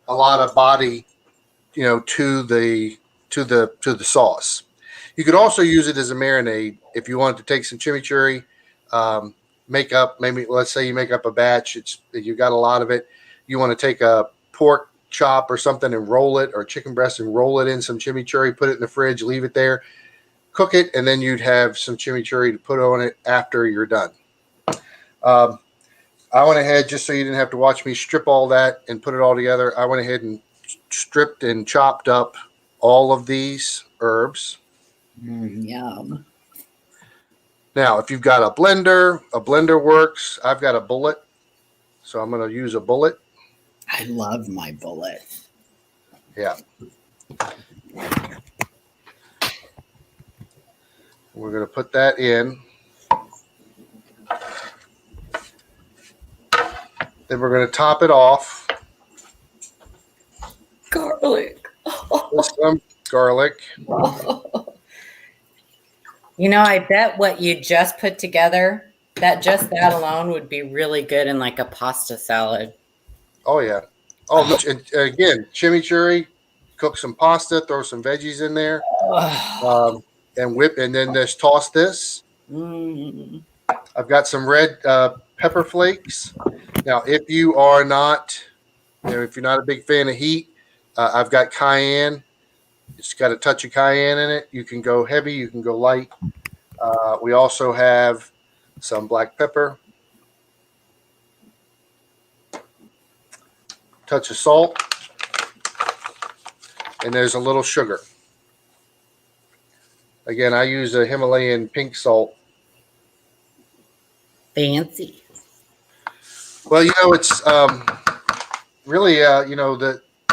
a lot of body, to the sauce. You could also use it as a marinade if you wanted to take some chimichurri, maybe let's say you make up a batch. You got a lot of it. You want to take a pork chop or something and roll it, or chicken breast and roll it in some chimichurri, put it in the fridge, leave it there, cook it, and then you'd have some chimichurri to put on it after you're done. I went ahead, just so you didn't have to watch me strip all that and put it all together, I went ahead and stripped and chopped up all of these herbs. Yum. Now, if you've got a blender works. I've got a bullet, so I'm going to use a bullet. I love my bullet. Yeah. We're going to put that in. Then we're going to top it off Garlic. with some garlic. I bet what you just put together, that alone would be really good in like a pasta salad. Oh, yeah. Oh, and again, chimichurri, cook some pasta, throw some veggies in there, and whip, and then just toss this. I've got some red pepper flakes. Now, if you are not, if you're not a big fan of heat, I've got cayenne. It's got a touch of cayenne in it. You can go heavy, you can go light. We also have some black pepper, touch of salt, and there's a little sugar. Again, I use a Himalayan pink salt. Fancy. Well, it's really,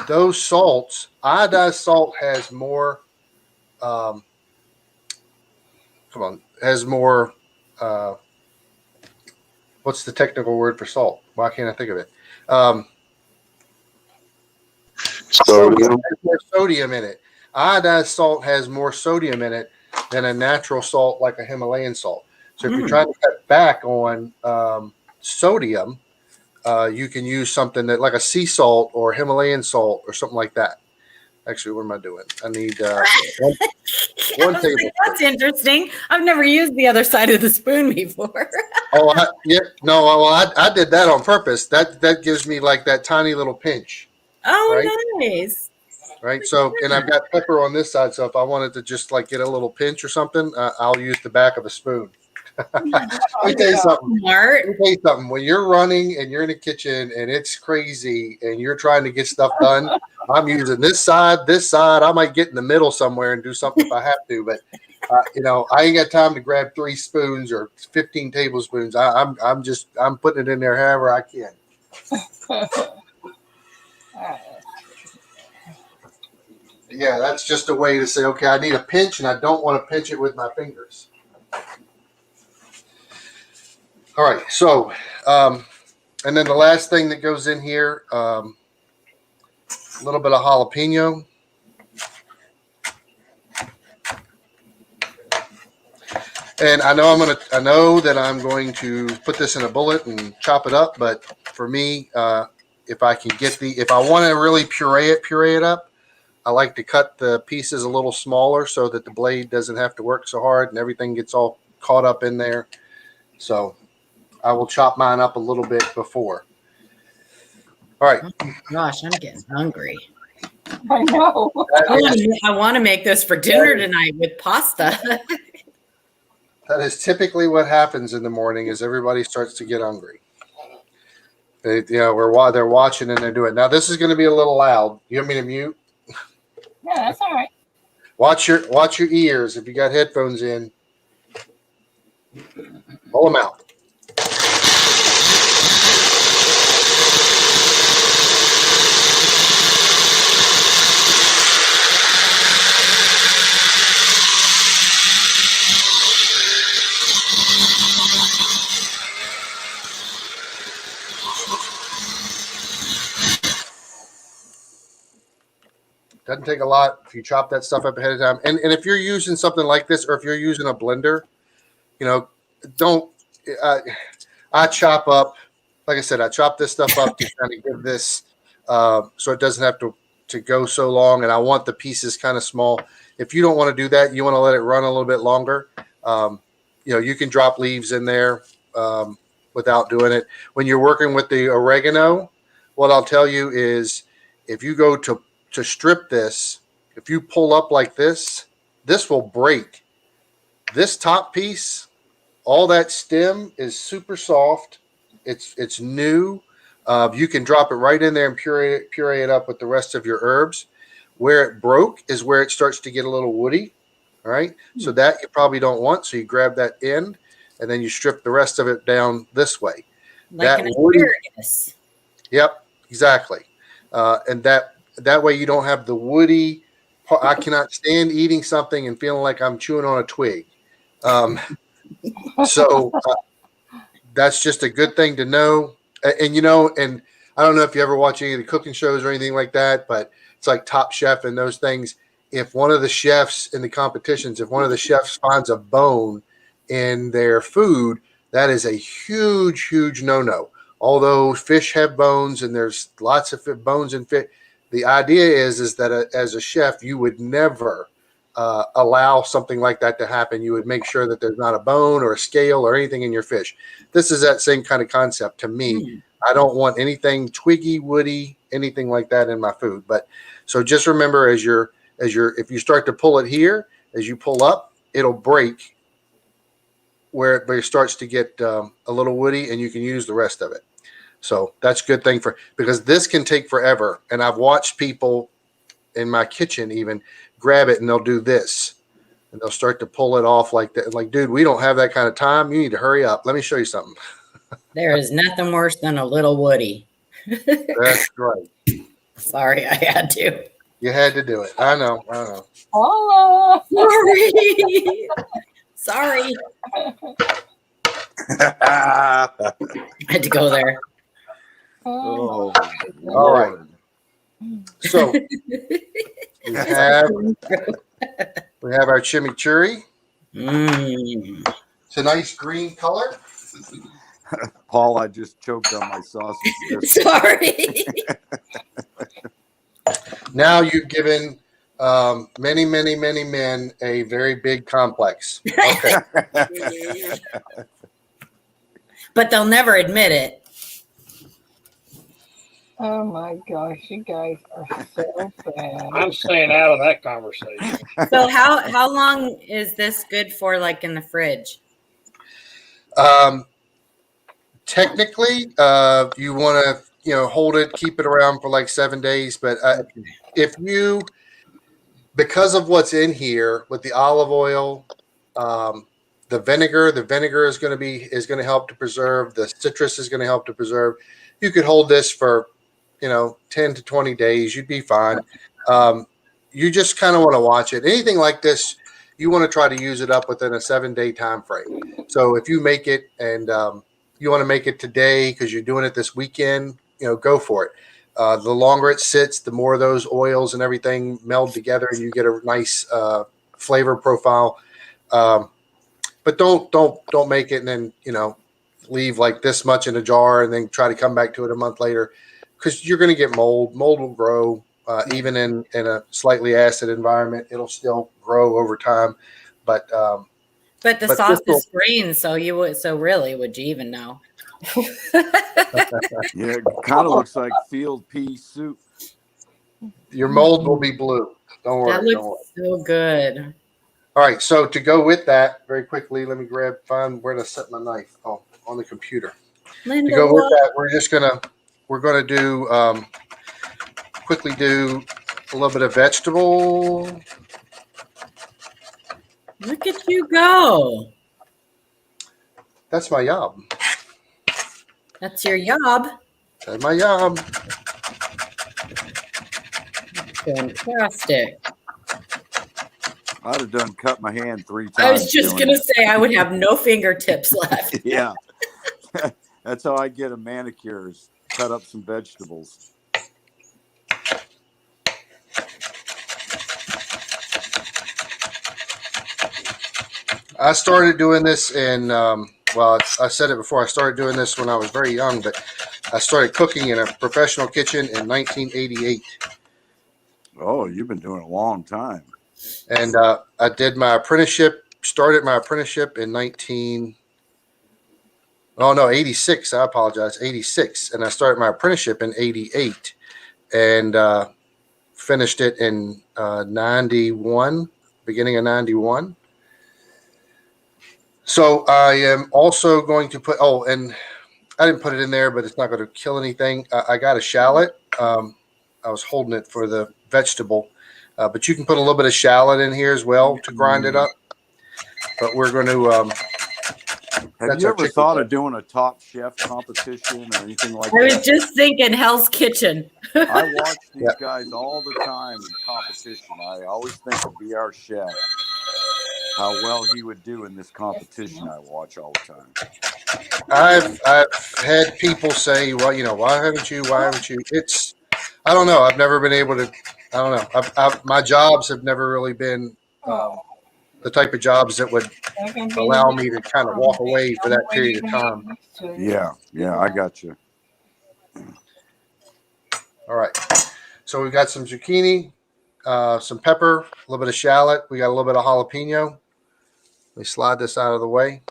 those salts, iodized salt has more, what's the technical word for salt? Why can't I think of it? Sodium. Has more sodium in it. Iodized salt has more sodium in it than a natural salt like a Himalayan salt. So if you're trying to cut back on sodium, you can use something that like a sea salt or Himalayan salt or something like that. Actually, what am I doing? I need one tablespoon. That's interesting. I've never used the other side of the spoon before. I did that on purpose. That gives me like that tiny little pinch. Oh, right? Nice. Right. So, and I've got pepper on this side. So if I wanted to just like get a little pinch or something, I'll use the back of a spoon. Let me tell you something. Smart. Let me tell you something. When you're running and you're in the kitchen and it's crazy and you're trying to get stuff done, I'm using this side. I might get in the middle somewhere and do something if I have to. But I ain't got time to grab 3 spoons or 15 tablespoons. I'm putting it in there however I can. Yeah, that's just a way to say, okay, I need a pinch, and I don't want to pinch it with my fingers. All right, so, and then the last thing that goes in here, a little bit of jalapeno. And I know that I'm going to put this in a bullet and chop it up, but for me, if I want to really puree it up, I like to cut the pieces a little smaller so that the blade doesn't have to work so hard and everything gets all caught up in there. So I will chop mine up a little bit before. All right. Oh, gosh, I'm getting hungry. I know. I want to make this for dinner tonight with pasta. That is typically what happens in the morning is everybody starts to get hungry. They're watching and they're doing it. Now this is going to be a little loud. You want me to mute? No, that's all right. Watch your ears. If you got headphones in, pull them out. Doesn't take a lot if you chop that stuff up ahead of time. And if you're using something like this, or if you're using a blender, don't. I chop up, like I said, I chop this stuff up to kind of give this, so it doesn't have to go so long. And I want the pieces kind of small. If you don't want to do that, you want to let it run a little bit longer. You can drop leaves in there without doing it. When you're working with the oregano, what I'll tell you is if you go to strip this, if you pull up like this will break. This top piece, all that stem is super soft. It's new. You can drop it right in there and puree it up with the rest of your herbs. Where it broke is where it starts to get a little woody. All right. So that you probably don't want. So you grab that end and then you strip the rest of it down this way. Like that an woody, asparagus. Yep, exactly. And that way you don't have the woody. I cannot stand eating something and feeling like I'm chewing on a twig. So that's just a good thing to know. And I don't know if you ever watch any of the cooking shows or anything like that, but it's like Top Chef and those things. If one of the chefs in the competitions, if one of the chefs finds a bone in their food, that is a huge, huge no-no. Although fish have bones and there's lots of bones in fish, the idea is that as a chef, you would never allow something like that to happen. You would make sure that there's not a bone or a scale or anything in your fish. This is that same kind of concept to me. I don't want anything twiggy, woody, anything like that in my food. But so just remember if you start to pull it here, as you pull up, it'll break where it starts to get a little woody, and you can use the rest of it. So that's a good thing because this can take forever. And I've watched people in my kitchen even grab it and they'll do this and they'll start to pull it off like that. Like, dude, we don't have that kind of time. You need to hurry up. Let me show you something. There is nothing worse than a little woody. That's right. Sorry, I had to. You had to do it. I know. Hola. Sorry. I had to go there. Oh, all right. So we have our chimichurri. It's a nice green color. Paul, I just choked on my sausage. Sorry. Now you've given many, many, many men a very big complex. Okay. But they'll never admit it. Oh my gosh, you guys are so bad. I'm staying out of that conversation. So how long is this good for, like in the fridge? Technically, you want to hold it, keep it around for like 7 days. But if you, because of what's in here with the olive oil, the vinegar is going to help to preserve. The citrus is going to help to preserve. You could hold this for 10 to 20 days. You'd be fine. You just kind of want to watch it. Anything like this, you want to try to use it up within a 7-day time frame. So if you make it and you want to make it today because you're doing it this weekend, go for it. The longer it sits, the more those oils and everything meld together, and you get a nice flavor profile. But don't make it and then leave like this much in a jar and then try to come back to it a month later, because you're going to get mold. Mold will grow even in a slightly acid environment. It'll still grow over time, but the sauce is green, so really, would you even know? Yeah, it kind of looks like field pea soup. Your mold will be blue. Don't worry. That looks so good. All right, so to go with that, very quickly, let me find where to set my knife. Oh, on the computer. Linda, to go with that, we're gonna do quickly do a little bit of vegetable. Look at you go. That's my yob. That's your yob. That's my yob. Fantastic. I'd have done cut my hand 3 times. I was just going to say I would have no fingertips left. Yeah. That's how I get a manicure, is cut up some vegetables. I started doing this in, well, I said it before. I started doing this when I was very young, but I started cooking in a professional kitchen in 1988. Oh, you've been doing it a long time. And I did my apprenticeship, started my apprenticeship in 86. I apologize, 86. And I started my apprenticeship in 88 and finished it in 91, beginning of 91. So I am also going to put, and I didn't put it in there, but it's not going to kill anything. I got a shallot. I was holding it for the vegetable, but you can put a little bit of shallot in here as well to grind it up. But we're going to. Have you ever thought of doing a Top Chef competition or anything like that? I was just thinking Hell's Kitchen. I watch these guys all the time in competition. I always think of BR Chef, how well he would do in this competition. I watch all the time. I've had people say, well, why haven't you? It's, I don't know. I've never been able to. I don't know. My jobs have never really been the type of jobs that would allow me to kind of walk away for that period of time. Yeah, I got you. All right. So we've got some zucchini, some pepper, a little bit of shallot. We got a little bit of jalapeno. Let me slide this out of the way.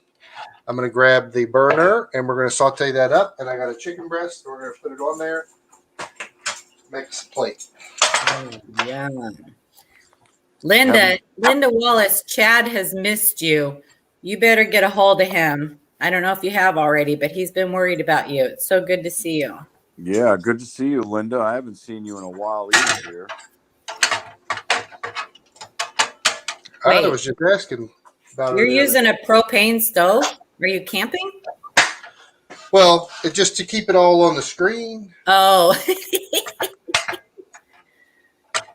I'm going to grab the burner and we're going to saute that up. And I got a chicken breast. So we're going to put it on there. Make us a plate. Oh, yeah. Linda Wallace, Chad has missed you. You better get a hold of him. I don't know if you have already, but he's been worried about you. It's so good to see you. Yeah, good to see you, Linda. I haven't seen you in a while either here. I was just asking about You're using a propane stove? Are you camping? Well, just to keep it all on the screen. Oh.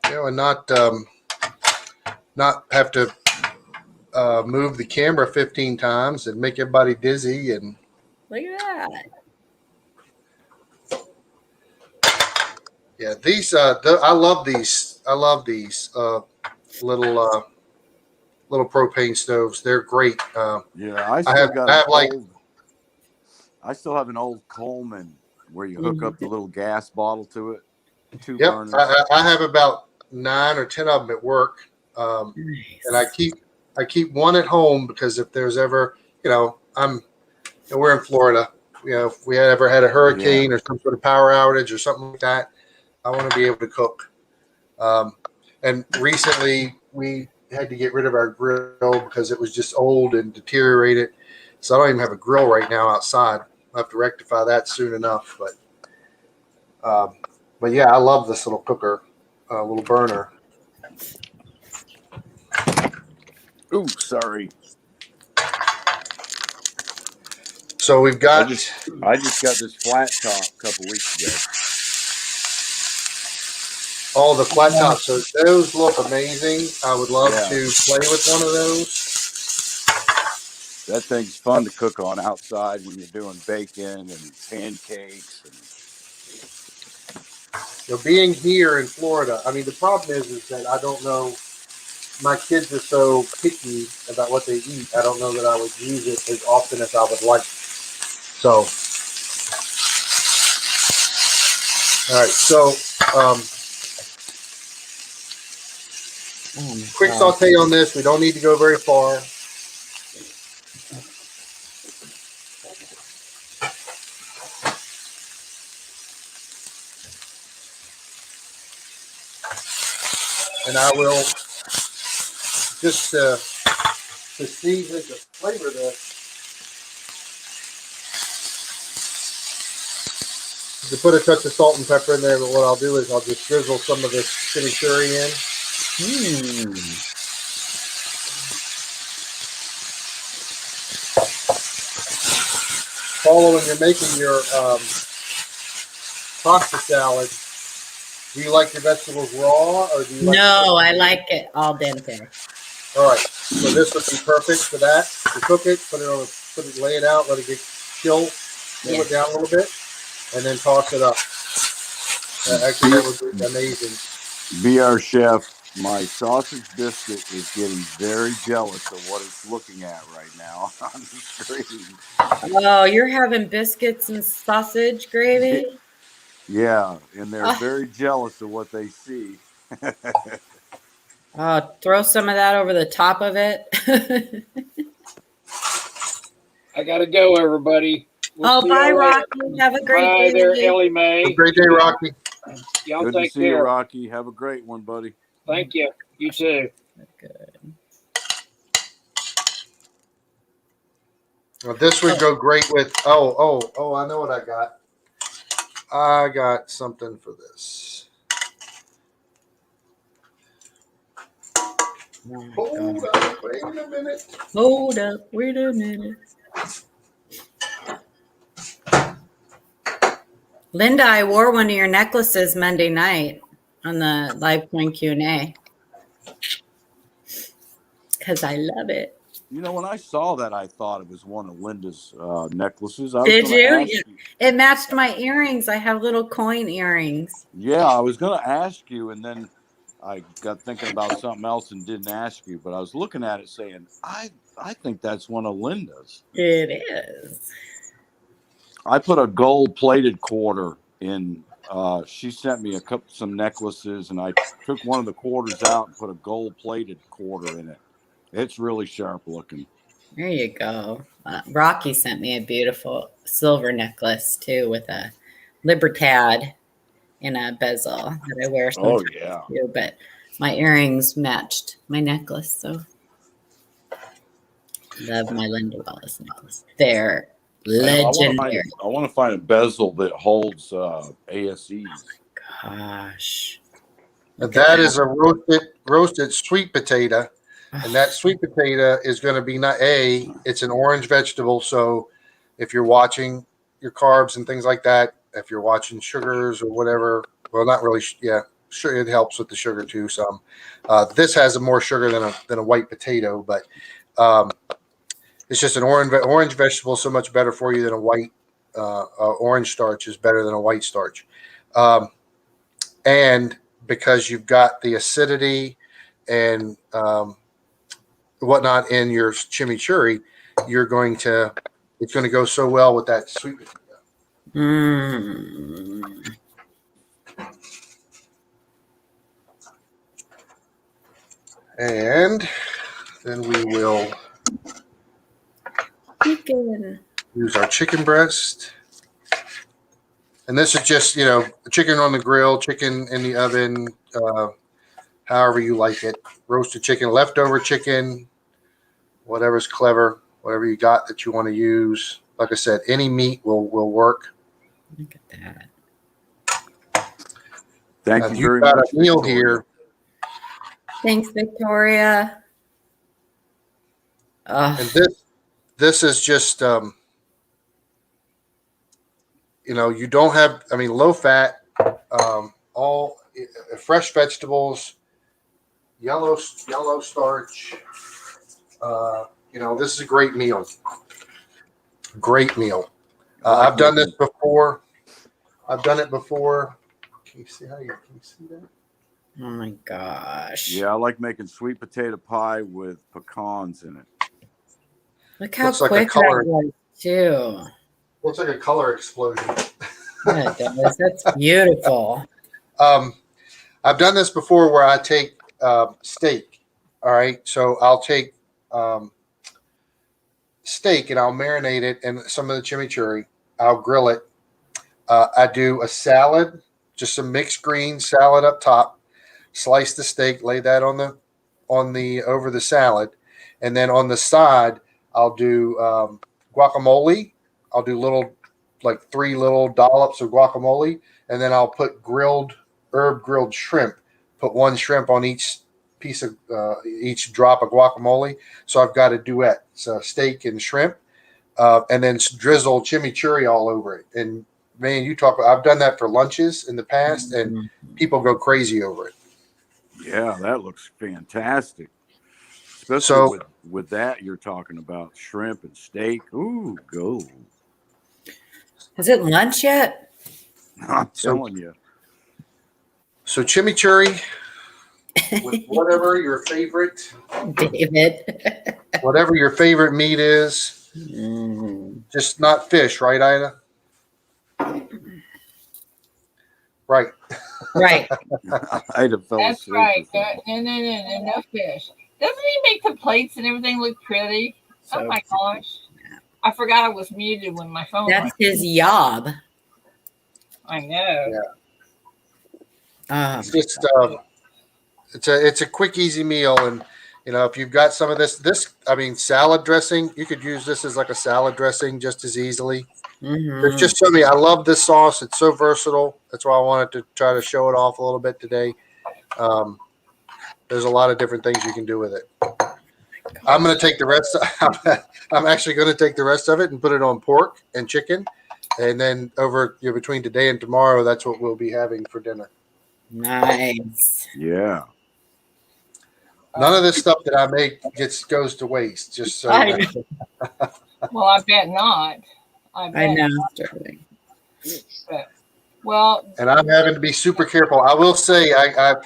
And not have to move the camera 15 times and make everybody dizzy. And look at that. Yeah, these I love these. I love these little propane stoves. They're great. Yeah, I still have an old Coleman where you hook up the little gas bottle to it. Two burners. I have about 9 or 10 of them at work, and I keep one at home because if there's ever, we're in Florida. If we ever had a hurricane or some sort of power outage or something like that, I want to be able to cook. And recently we had to get rid of our grill because it was just old and deteriorated. So I don't even have a grill right now outside. I'll have to rectify that soon enough. But yeah, I love this little cooker, little burner. Ooh, sorry. So we've got. I just got this flat top a couple weeks ago. Oh, the flat top. So those look amazing. I would love to play with one of those. That thing's fun to cook on outside when you're doing bacon and pancakes. Being here in Florida, I mean, the problem is that I don't know. My kids are so picky about what they eat. I don't know that I would use it as often as I would like. So, all right. So, quick saute on this. We don't need to go very far. And I will just to season, to flavor this. To put a touch of salt and pepper in there, but what I'll do is I'll just drizzle some of this chimichurri in. Paula, when you're making your pasta salad, do you like your vegetables raw, or do you like? No, I like it al dente. All right, so this would be perfect for that. To cook it, lay it out, let it get chill, cool it down a little bit, and then toss it up. Actually, that would be amazing. BR Chef My sausage biscuit is getting very jealous of what it's looking at right now on the screen. Oh, you're having biscuits and sausage gravy? Yeah, and they're Oh, very jealous of what they see. throw some of that over the top of it. I gotta go, everybody. We'll Oh, see bye, y'all later. Rocky. Have a great Bye there, day. Ellie Have a Mae. great day, Rocky. Y'all Good to take see you, care. Rocky. Have a great one, buddy. Thank you. You too. Good. Well, this would go great with. Oh! I know what I got. I got something for this. Oh my Hold God. up! Wait a minute. Hold up. Wait a minute. Linda, I wore one of your necklaces Monday night on the live coin Q&A because I love it. You know, when I saw that, I thought it was one of Linda's necklaces. I was Did going to you? ask Yeah. you. It matched my earrings. I have little coin earrings. Yeah, I was going to ask you, and then I got thinking about something else and didn't ask you. But I was looking at it, saying, I think that's one of Linda's. It is. I put a gold-plated quarter in. She sent me some necklaces, and I took one of the quarters out and put a gold-plated quarter in it. It's really sharp looking. There you go. Rocky sent me a beautiful silver necklace too with a Libertad in a bezel that I wear Oh sometimes yeah. too. But my earrings matched my necklace, so love my Linda Wallace necklace. They're legendary. I want to find a bezel that holds ASEs. Gosh, And look at that that. is a roasted sweet potato. And that sweet potato is going to be it's an orange vegetable. So if you're watching your carbs and things like that, if you're watching sugars or whatever, well, not really. Yeah, sure. It helps with the sugar too. Some, this has more sugar than a white potato, but it's just an orange vegetable. So much better for you than a white, orange starch is better than a white starch. And because you've got the acidity and, whatnot in your chimichurri, it's going to go so well with that sweet potato. Mm. And then we will Chicken. use our chicken breast. And this is just, chicken on the grill, chicken in the oven, however you like it. Roasted chicken, leftover chicken, whatever's clever, whatever you got that you want to use. Like I said, any meat will work. Look at that. Thank you You've very got much, a meal Victoria. here. Thanks, Victoria. And this is just, you don't have, low fat, all fresh vegetables, yellow starch. This is a great meal. Great meal. I've done this before. I've done it before. Can you see that? Oh my gosh. Yeah, I like making sweet potato pie with pecans in it. Look how Looks like a quick color. that was too. Looks like a color explosion. Yeah, it does. That's beautiful. I've done this before where I take steak. All right, so I'll take steak and I'll marinate it in some of the chimichurri. I'll grill it. I do a salad, just some mixed green salad up top. Slice the steak, lay that on the over the salad, and then on the side I'll do guacamole. I'll do like 3 little dollops of guacamole, and then I'll put grilled shrimp. Put 1 shrimp on each piece of each drop of guacamole. So I've got a duet, so steak and shrimp, and then drizzle chimichurri all over it. And man, I've done that for lunches in the past, and people go crazy over it. Yeah, that looks fantastic. Especially So, with that you're talking about shrimp and steak. Ooh, go. Is it lunch yet? I'm telling you. So chimichurri, with whatever your favorite David. whatever your favorite meat is. Just not fish, right, Ida? Right. Right. I'd have fell That's asleep. right. No fish. Doesn't he make the plates and everything look pretty? Oh So my gosh. I forgot I was muted when my phone that's went. his yob. I know. It's just it's a quick, easy meal, and if you've got some of this salad dressing, you could use this as like a salad dressing just as easily. There's just so many. I love this sauce. It's so versatile. That's why I wanted to try to show it off a little bit today. There's a lot of different things you can do with it. I'm going to take the rest. I'm actually going to take the rest of it and put it on pork and chicken, and then over between today and tomorrow, that's what we'll be having for dinner. Nice. Yeah. None of this stuff that I make goes to waste. Just so I you know. Well, I bet not. I know, Sterling. But, well, And I'm having to be super careful. I will say, I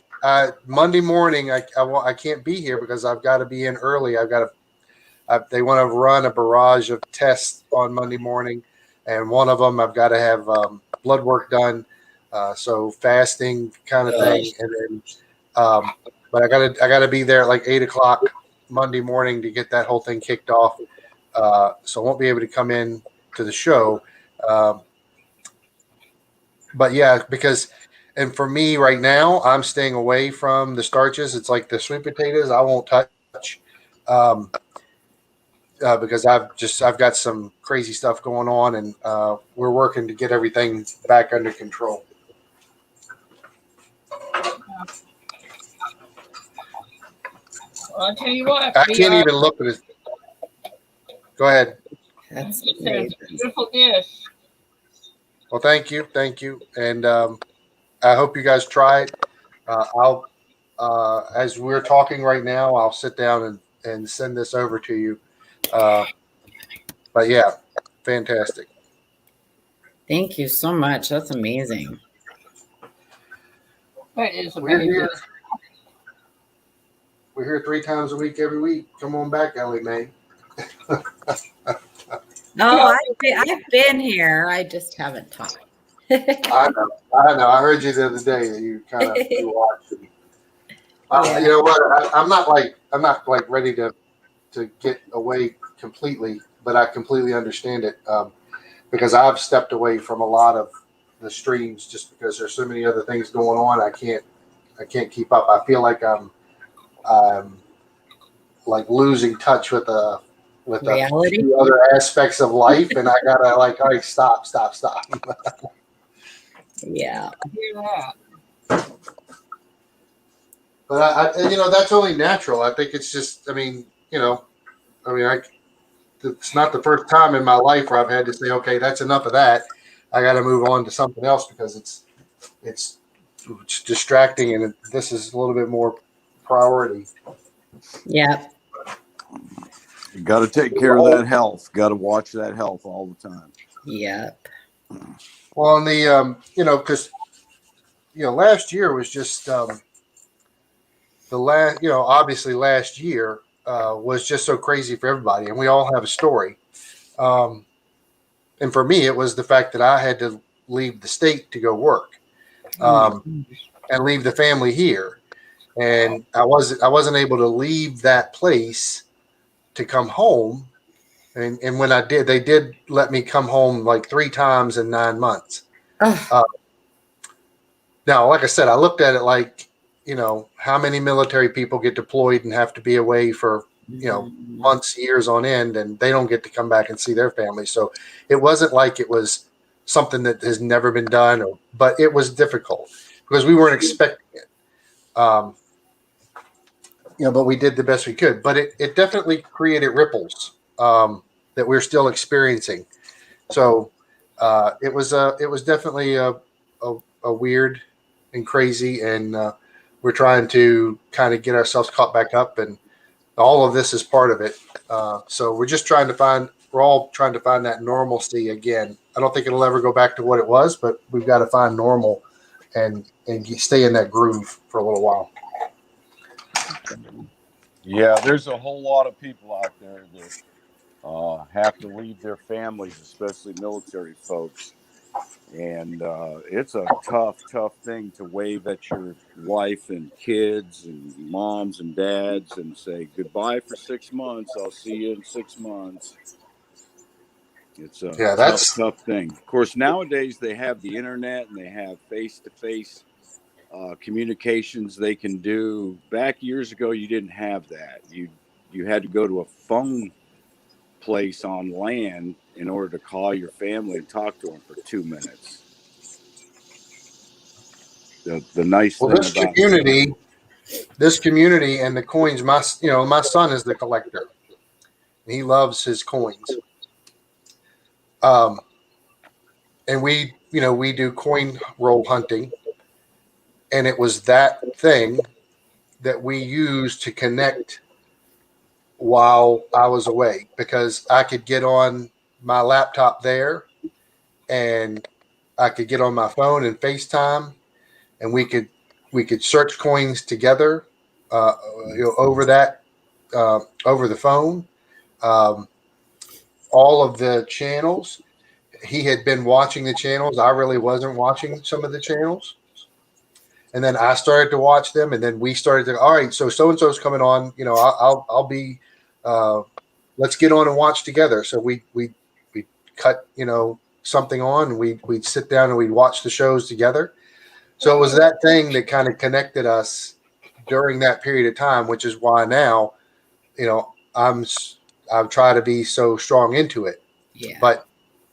Monday morning, I can't be here because I've got to be in early. They want to run a barrage of tests on Monday morning, and one of them I've got to have blood work done, so fasting kind of thing, and then, but I gotta be there at like 8:00 Monday morning to get that whole thing kicked off. So I won't be able to come in to the show. But yeah, and for me right now, I'm staying away from the starches. It's like the sweet potatoes I won't touch, because I've got some crazy stuff going on, and we're working to get everything back under control. I'll tell you what. I can't even look at it. Go ahead. That's It's a amazing. beautiful dish. Well, thank you, and I hope you guys try it. I'll as we're talking right now, I'll sit down and send this over to you. But yeah, fantastic. Thank you so much. That's amazing. That is We're amazing. here. We're here 3 times a week, every week. Come on back, Ellie Mae. No, I've been here. I just haven't talked. I know. I heard you the other day that you kind of you watched. Yeah. You know what? I'm not like ready to get away completely, but I completely understand it, because I've stepped away from a lot of the streams just because there's so many other things going on. I can't keep up. I feel like I'm like losing touch with Reality? a few other aspects of life, and I gotta like, all right, stop. Yeah. I hear that. But I that's only natural. I think it's just, it's not the first time in my life where I've had to say, okay, that's enough of that. I got to move on to something else because it's distracting, and this is a little bit more priority. Yeah. You got to take care of that health. Got to watch that health all the time. Yep. Well, and the because last year was just obviously last year was just so crazy for everybody, and we all have a story. And for me, it was the fact that I had to leave the state to go work, and leave the family here, and I wasn't able to leave that place to come home. And when I did, they did let me come home like 3 times in 9 months. Now, like I said, I looked at it like, how many military people get deployed and have to be away for, months, years on end, and they don't get to come back and see their family. So it wasn't like it was something that has never been done, but it was difficult because we weren't expecting it. But we did the best we could. But it definitely created ripples that we're still experiencing. So it was definitely a weird and crazy, and we're trying to kind of get ourselves caught back up, and all of this is part of it. So we're all trying to find that normalcy again. I don't think it'll ever go back to what it was, but we've got to find normal and stay in that groove for a little while. Yeah, there's a whole lot of people out there that have to leave their families, especially military folks. And it's a tough thing to wave at your wife and kids and moms and dads and say goodbye for 6 months. I'll see you in 6 months. It's a Yeah, tough thing. Of course, nowadays they have the internet and they have face-to-face communications they can do. Back years ago, you didn't have that. You had to go to a phone place on land in order to call your family and talk to them for 2 minutes. The nice well, thing about this community and the coins. My son is the collector. He loves his coins. Um, and we do coin roll hunting, and it was that thing that we used to connect while I was away because I could get on my laptop there and I could get on my phone and FaceTime and we could search coins together uh, over that over the phone. Um, all of the channels. He had been watching the channels. I really wasn't watching some of the channels. And then I started to watch them, and then we started to. All right, so and so's coming on. I'll be. Uh, let's get on and watch together. So we cut something on. And we'd sit down and we'd watch the shows together. So it was that thing that kind of connected us during that period of time, which is why now, I've tried to be so strong into it. Yeah. But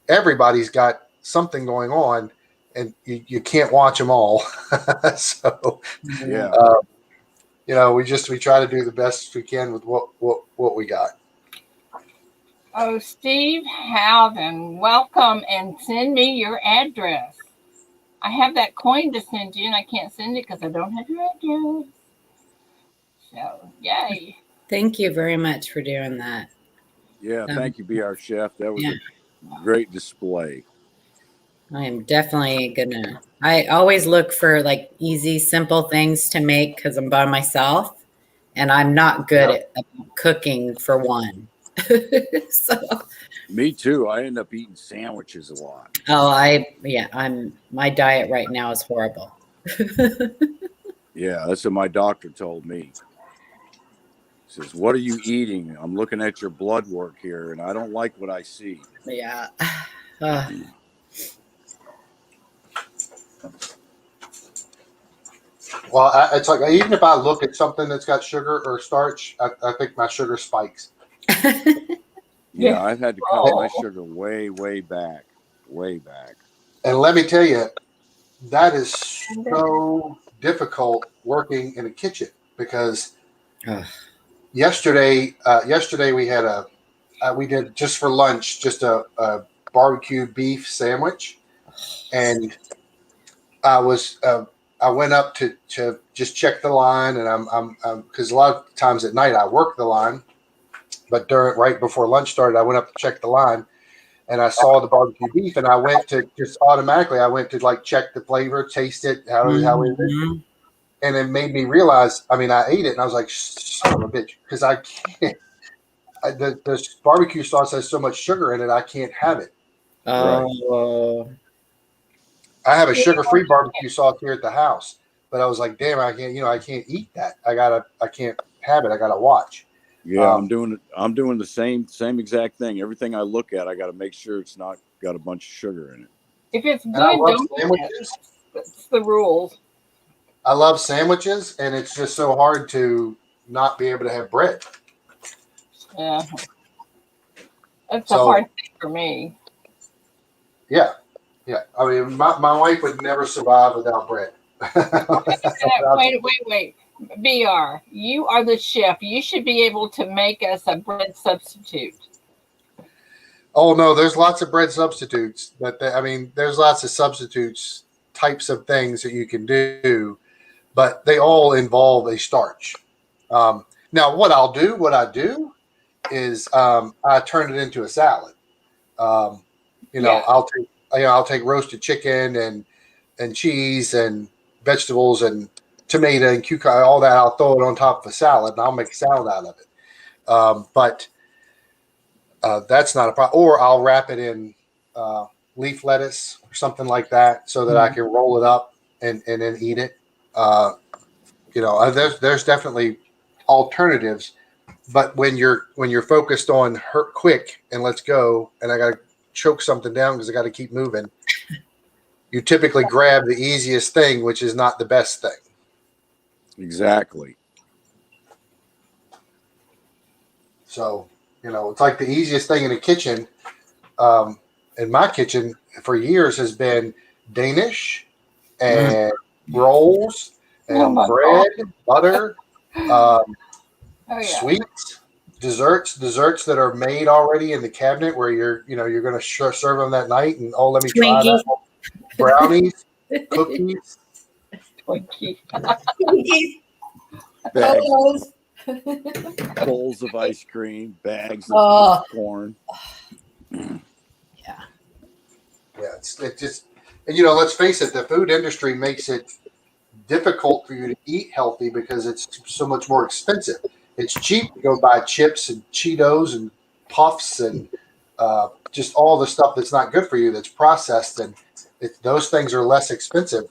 everybody's got something going on, and you can't watch them all. So yeah. we try to do the best we can with what we got. Oh, Steve Howden, welcome and send me your address. I have that coin to send you, and I can't send it because I don't have your address. So, yay. Thank you very much for doing that. Yeah, thank you, BR Chef. That was Yeah. a great display. I am definitely gonna. I always look for like easy, simple things to make because I'm by myself, and I'm not good at cooking for one. So, Me too. I end up eating sandwiches a lot. my diet right now is horrible. Yeah, that's what my doctor told me. He says, "What are you eating? I'm looking at your blood work here, and I don't like what I see." Yeah. Well, it's like even if I look at something that's got sugar or starch, I think my sugar spikes. Yeah, I've had to cut my sugar way back. And let me tell you, that is so difficult working in a kitchen because yesterday we had we did just for lunch just a barbecue beef sandwich, and I went up to just check the line, and I'm because a lot of times at night I work the line, but right before lunch started I went up to check the line, and I saw the barbecue beef, and I went to like check the flavor, taste it, how is it, and it made me realize. I mean, I ate it, and I was like, "Son of a bitch," because I can't. The barbecue sauce has so much sugar in it, I can't have it. Oh. I have a sugar-free barbecue sauce here at the house, but I was like, "Damn, I can't eat that. I can't have it. I gotta watch." Yeah, I'm doing the same exact thing. Everything I look at, I got to make sure it's not got a bunch of sugar in it. If it's good, I love don't sandwiches. That's the rules. I love sandwiches, and it's just so hard to not be able to have bread. Yeah. That's a hard thing for me. Yeah. I mean, my wife would never survive without bread. Wait. BR, you are the chef. You should be able to make us a bread substitute. Oh no, there's lots of bread substitutes. There's lots of substitutes types of things that you can do, but they all involve a starch. Now, what I do is I turn it into a salad. I'll take roasted chicken and cheese and vegetables and tomato and cucumber, all that. I'll throw it on top of a salad, and I'll make a salad out of it. But that's not a problem. Or I'll wrap it in leaf lettuce or something like that, so that I can roll it up and then eat it. There's definitely alternatives, but when you're focused on hurt quick and let's go, and I got to choke something down because I got to keep moving, you typically grab the easiest thing, which is not the best thing. Exactly. So, it's like the easiest thing in the kitchen. In my kitchen for years has been Danish and rolls and bread, butter, sweets, desserts that are made already in the cabinet where you're going to serve them that night. And let me try Twinkies. that. Brownies, cookies, Twinkie. Bags, bowls of ice cream, bags of corn. Yeah, it just, and let's face it, the food industry makes it difficult for you to eat healthy because it's so much more expensive. It's cheap to go buy chips and Cheetos and puffs and just all the stuff that's not good for you that's processed, and those things are less expensive.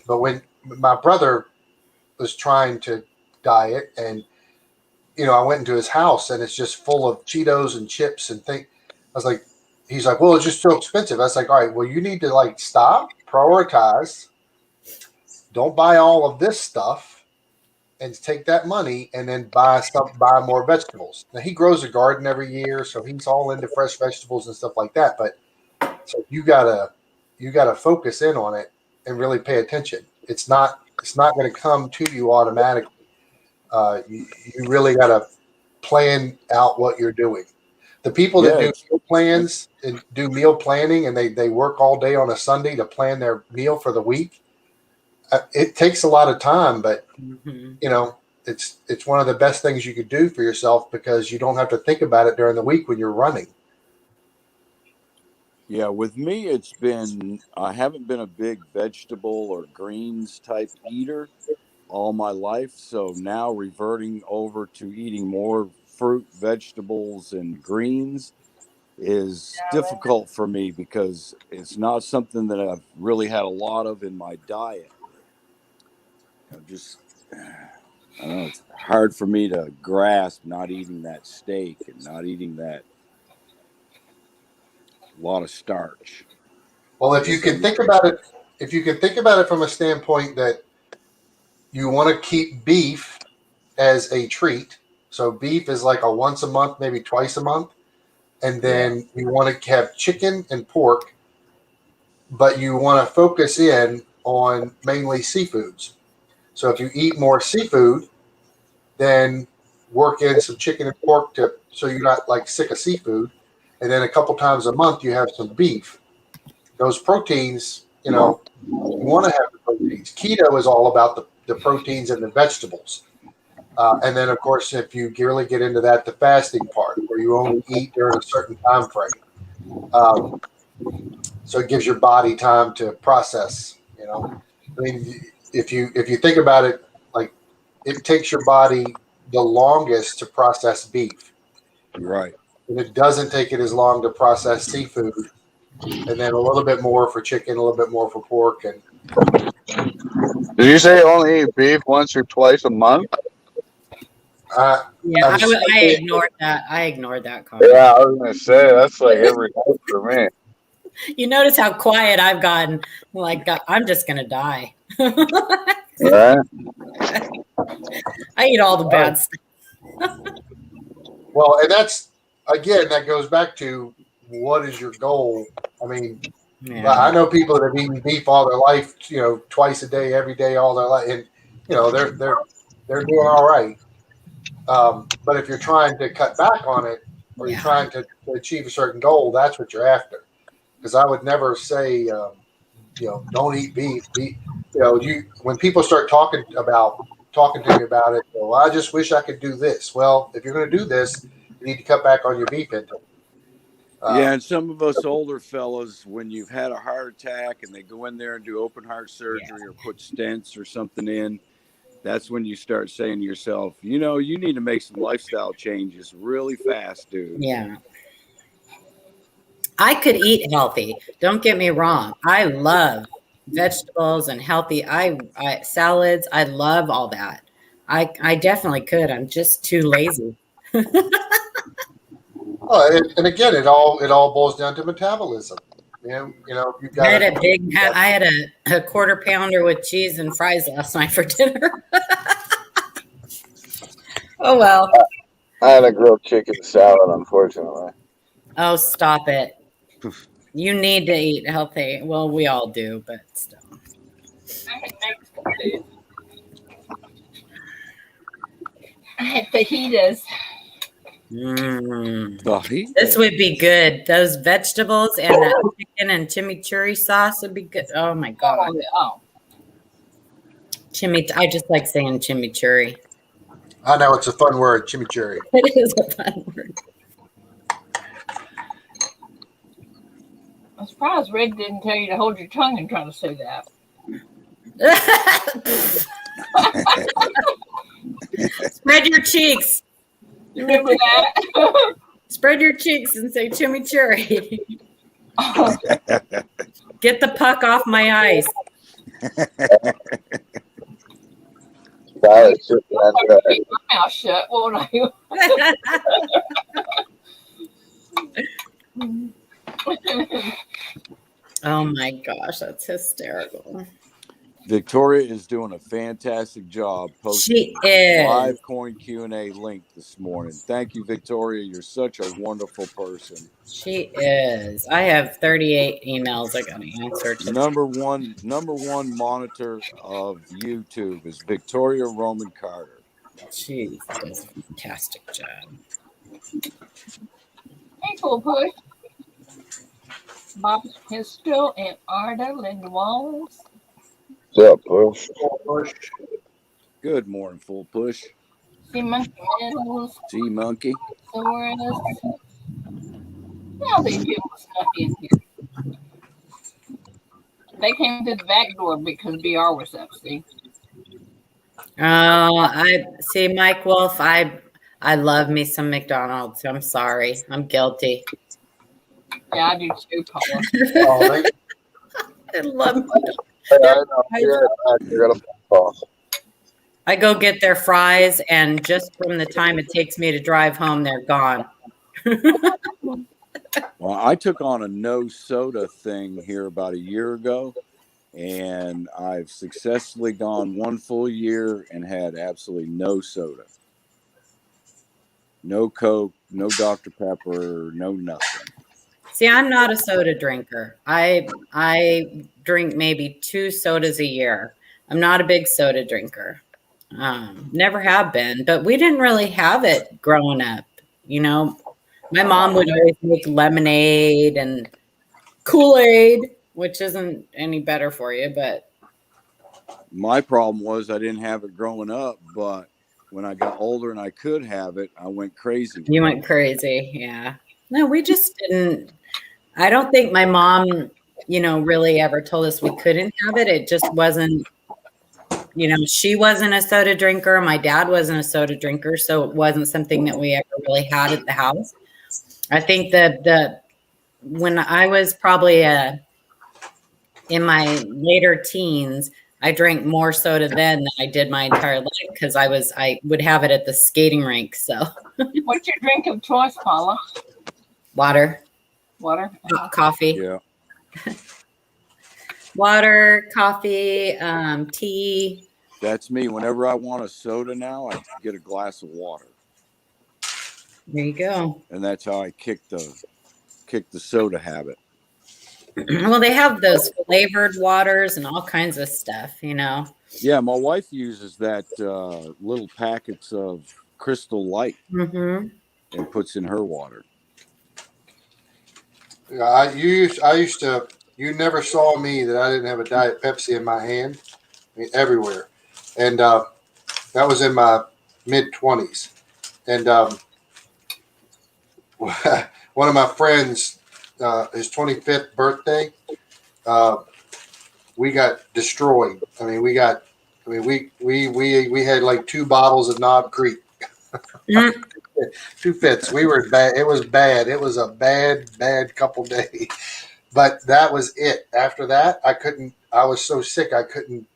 But when my brother was trying to diet, and I went into his house and it's just full of Cheetos and chips and things. I was like, he's like, well, it's just so expensive. I was like, all right, well, you need to stop, prioritize, don't buy all of this stuff, and take that money and then buy more vegetables. Now he grows a garden every year, so he's all into fresh vegetables and stuff like that. But so you gotta focus in on it and really pay attention. It's not going to come to you automatically. You really got to plan out what you're doing. The people that do meal plans and do meal planning, and they work all day on a Sunday to plan their meal for the week. It takes a lot of time, but it's one of the best things you could do for yourself because you don't have to think about it during the week when you're running. Yeah, with me, I haven't been a big vegetable or greens type eater all my life. So now reverting over to eating more fruit, vegetables, and greens is difficult for me because it's not something that I've really had a lot of in my diet. I don't know, it's hard for me to grasp not eating that steak and not eating that lot of starch. Well, if you can think about it from a standpoint that you want to keep beef as a treat, so beef is like a once a month, maybe twice a month, and then you want to have chicken and pork, but you want to focus in on mainly seafoods. So if you eat more seafood, then work in some chicken and pork so you're not sick of seafood, and then a couple times a month you have some beef. Those proteins, you want to have the proteins. Keto is all about the proteins and the vegetables. And then, of course, if you really get into that, the fasting part, where you only eat during a certain time frame. So it gives your body time to process. I mean, if you think about it, it takes your body the longest to process beef. Right. And it doesn't take it as long to process seafood, and then a little bit more for chicken, a little bit more for pork. And did you say only eat beef once or twice a month? I ignored that. I ignored that comment. Yeah, I was gonna say that's like every night for me. You notice how quiet I've gotten. I'm just gonna die. Right? I eat all the bad stuff. Well, and that goes back to what is your goal? I mean, I know people that have eaten beef all their life, twice a day, every day, all their life, and they're doing all right. But if you're trying to cut back on it, or you're trying to achieve a certain goal, that's what you're after. Because I would never say, don't eat beef. When people start talking to me about it, well, I just wish I could do this. Well, if you're going to do this, you need to cut back on your beef intake. And some of us older fellows, when you've had a heart attack and they go in there and do open heart surgery or put stents or something in, That's when you start saying to yourself, you need to make some lifestyle changes really fast, dude. Yeah. I could eat healthy. Don't get me wrong. I love vegetables and healthy. I salads. I love all that. I definitely could. I'm just too lazy. And again, it all boils down to metabolism. You've I got had to. a big. I had a quarter pounder with cheese and fries last night for dinner. Oh well. I had a grilled chicken salad, unfortunately. Oh, stop it. You need to eat healthy. Well, we all do, but still. I had Mexican food. I had fajitas. This would be good. Those vegetables and that chicken and chimichurri sauce would be good. Oh my god. Oh. I just like saying chimichurri. I know it's a fun word, chimichurri. It is a fun word. I'm surprised Red didn't tell you to hold your tongue and try to say that. Spread your cheeks. You remember that? Spread your cheeks and say chimichurri. Get the puck off my eyes. I'll keep my mouth shut, won't I? Oh my gosh, that's hysterical. Victoria is doing a fantastic job posting She is. live coin Q&A link this morning. Thank you, Victoria. You're such a wonderful person. She is. I have 38 emails I got to answer today. Number one monitor of YouTube is Victoria Roman Carter. She does a fantastic job. Hey, Full Push. Bob's Pistol and Arda Linda Walls. What's up, Push? Good morning, Full Push. See Monkey Metals. See Monkey. Soros. Now these people snuck in here. They came through the back door because BR was up, see? Oh, I see, Mike Wolf. I love me some McDonald's. I'm sorry. I'm guilty. Yeah, I do too, Paula. I love McDonald's. I go get their fries, and just from the time it takes me to drive home, they're gone. Well, I took on a no soda thing here about a year ago, and I've successfully gone one full year and had absolutely no soda. No Coke, no Dr. Pepper, no nothing. See, I'm not a soda drinker. I drink maybe 2 sodas a year. I'm not a big soda drinker. Never have been, but we didn't really have it growing up. My mom would always make lemonade and Kool-Aid, which isn't any better for you, but my problem was I didn't have it growing up, but when I got older and I could have it, I went crazy. You went crazy, yeah. No, we just didn't. I don't think my mom, really ever told us we couldn't have it. It just wasn't, she wasn't a soda drinker. My dad wasn't a soda drinker, so it wasn't something that we ever really had at the house. I think that when I was probably in my later teens, I drank more soda then than I did my entire life because I would have it at the skating rink. So, What's your drink of choice, Paula? Water. Coffee. Yeah. Water, coffee, tea. That's me. Whenever I want a soda now, I get a glass of water. There you go. And that's how I kick the soda habit. Well, they have those flavored waters and all kinds of stuff, Yeah, my wife uses that little packets of Crystal Light and puts in her water. I used to. You never saw me that I didn't have a Diet Pepsi in my hand. I mean, everywhere, and that was in my mid-20s. And one of my friends, his 25th birthday, we got destroyed. I mean, we got I mean, we had like 2 bottles of Knob Creek, Mm. 2 fits. We were bad. It was bad. It was a bad couple days. But that was it. After that, I couldn't. I was so sick I couldn't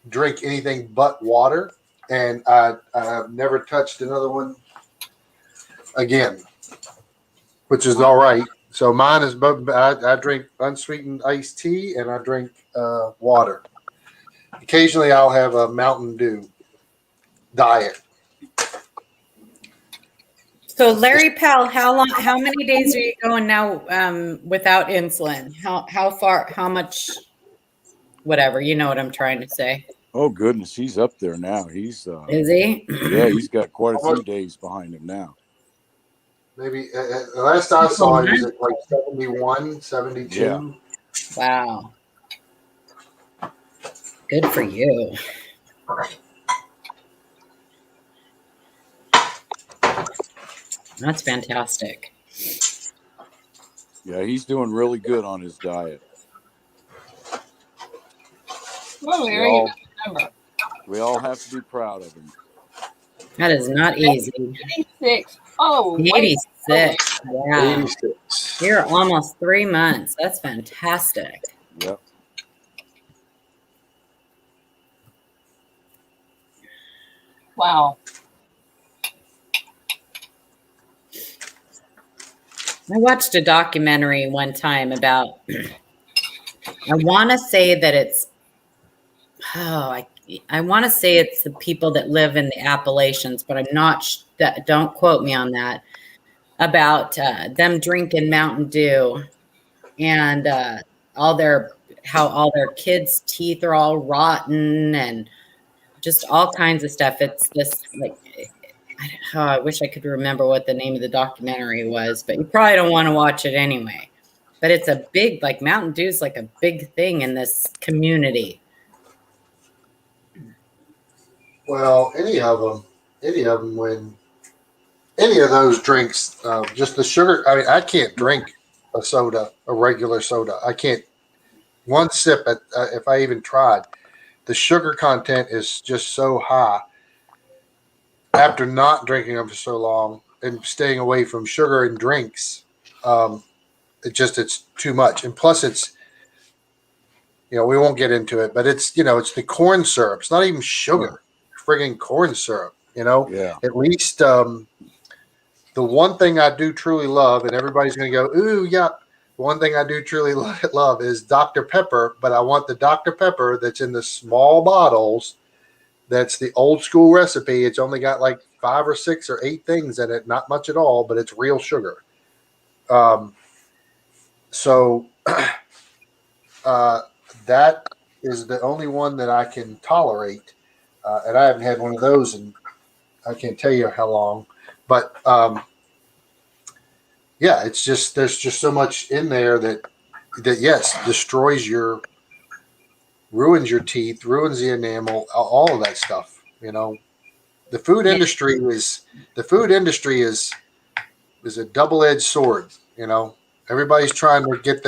drink anything but water, and I've never touched another one again, which is all right. So mine is. I drink unsweetened iced tea and I drink water. Occasionally, I'll have a Mountain Dew diet. So Larry Pell, how many days are you going now without insulin? How far, how much, whatever, you know what I'm trying to say. Oh goodness, he's up there now. He's Is he? yeah, he's got quite a few days behind him now. Maybe the last I saw, he was at like 71, 72. Yeah. Wow. Good for you. That's fantastic. Yeah, he's doing really good on his diet. Well, Larry, you got the number. We all have to be proud of him. That is not easy. 86. Oh, 86. Yeah. 86. You're almost 3 months. That's fantastic. Yep. wow. I watched a documentary one time about, I want to say that it's, I want to say it's the people that live in the Appalachians, but I'm not, don't quote me on that, about them drinking Mountain Dew and how all their kids' teeth are all rotten and just all kinds of stuff. It's this like, I wish I could remember what the name of the documentary was, but you probably don't want to watch it anyway. But it's a big, like Mountain Dew is like a big thing in this community. Well, any of them, when any of those drinks, just the sugar. I mean, I can't drink a regular soda. I can't. One sip, if I even tried, the sugar content is just so high. After not drinking them for so long and staying away from sugar and drinks, it's too much. And plus, it's we won't get into it, but it's it's the corn syrup. It's not even sugar, friggin' corn syrup. Yeah. At least the one thing I do truly love, and everybody's going to go, ooh, yeah. The one thing I do truly love is Dr. Pepper, but I want the Dr. Pepper that's in the small bottles. That's the old school recipe. It's only got like 5 or 6 or 8 things in it, not much at all, but it's real sugar. So that is the only one that I can tolerate, and I haven't had one of those in I can't tell you how long. But yeah, it's just there's just so much in there that yes destroys ruins your teeth, ruins the enamel, all of that stuff. The food industry is a double-edged sword. Everybody's trying to get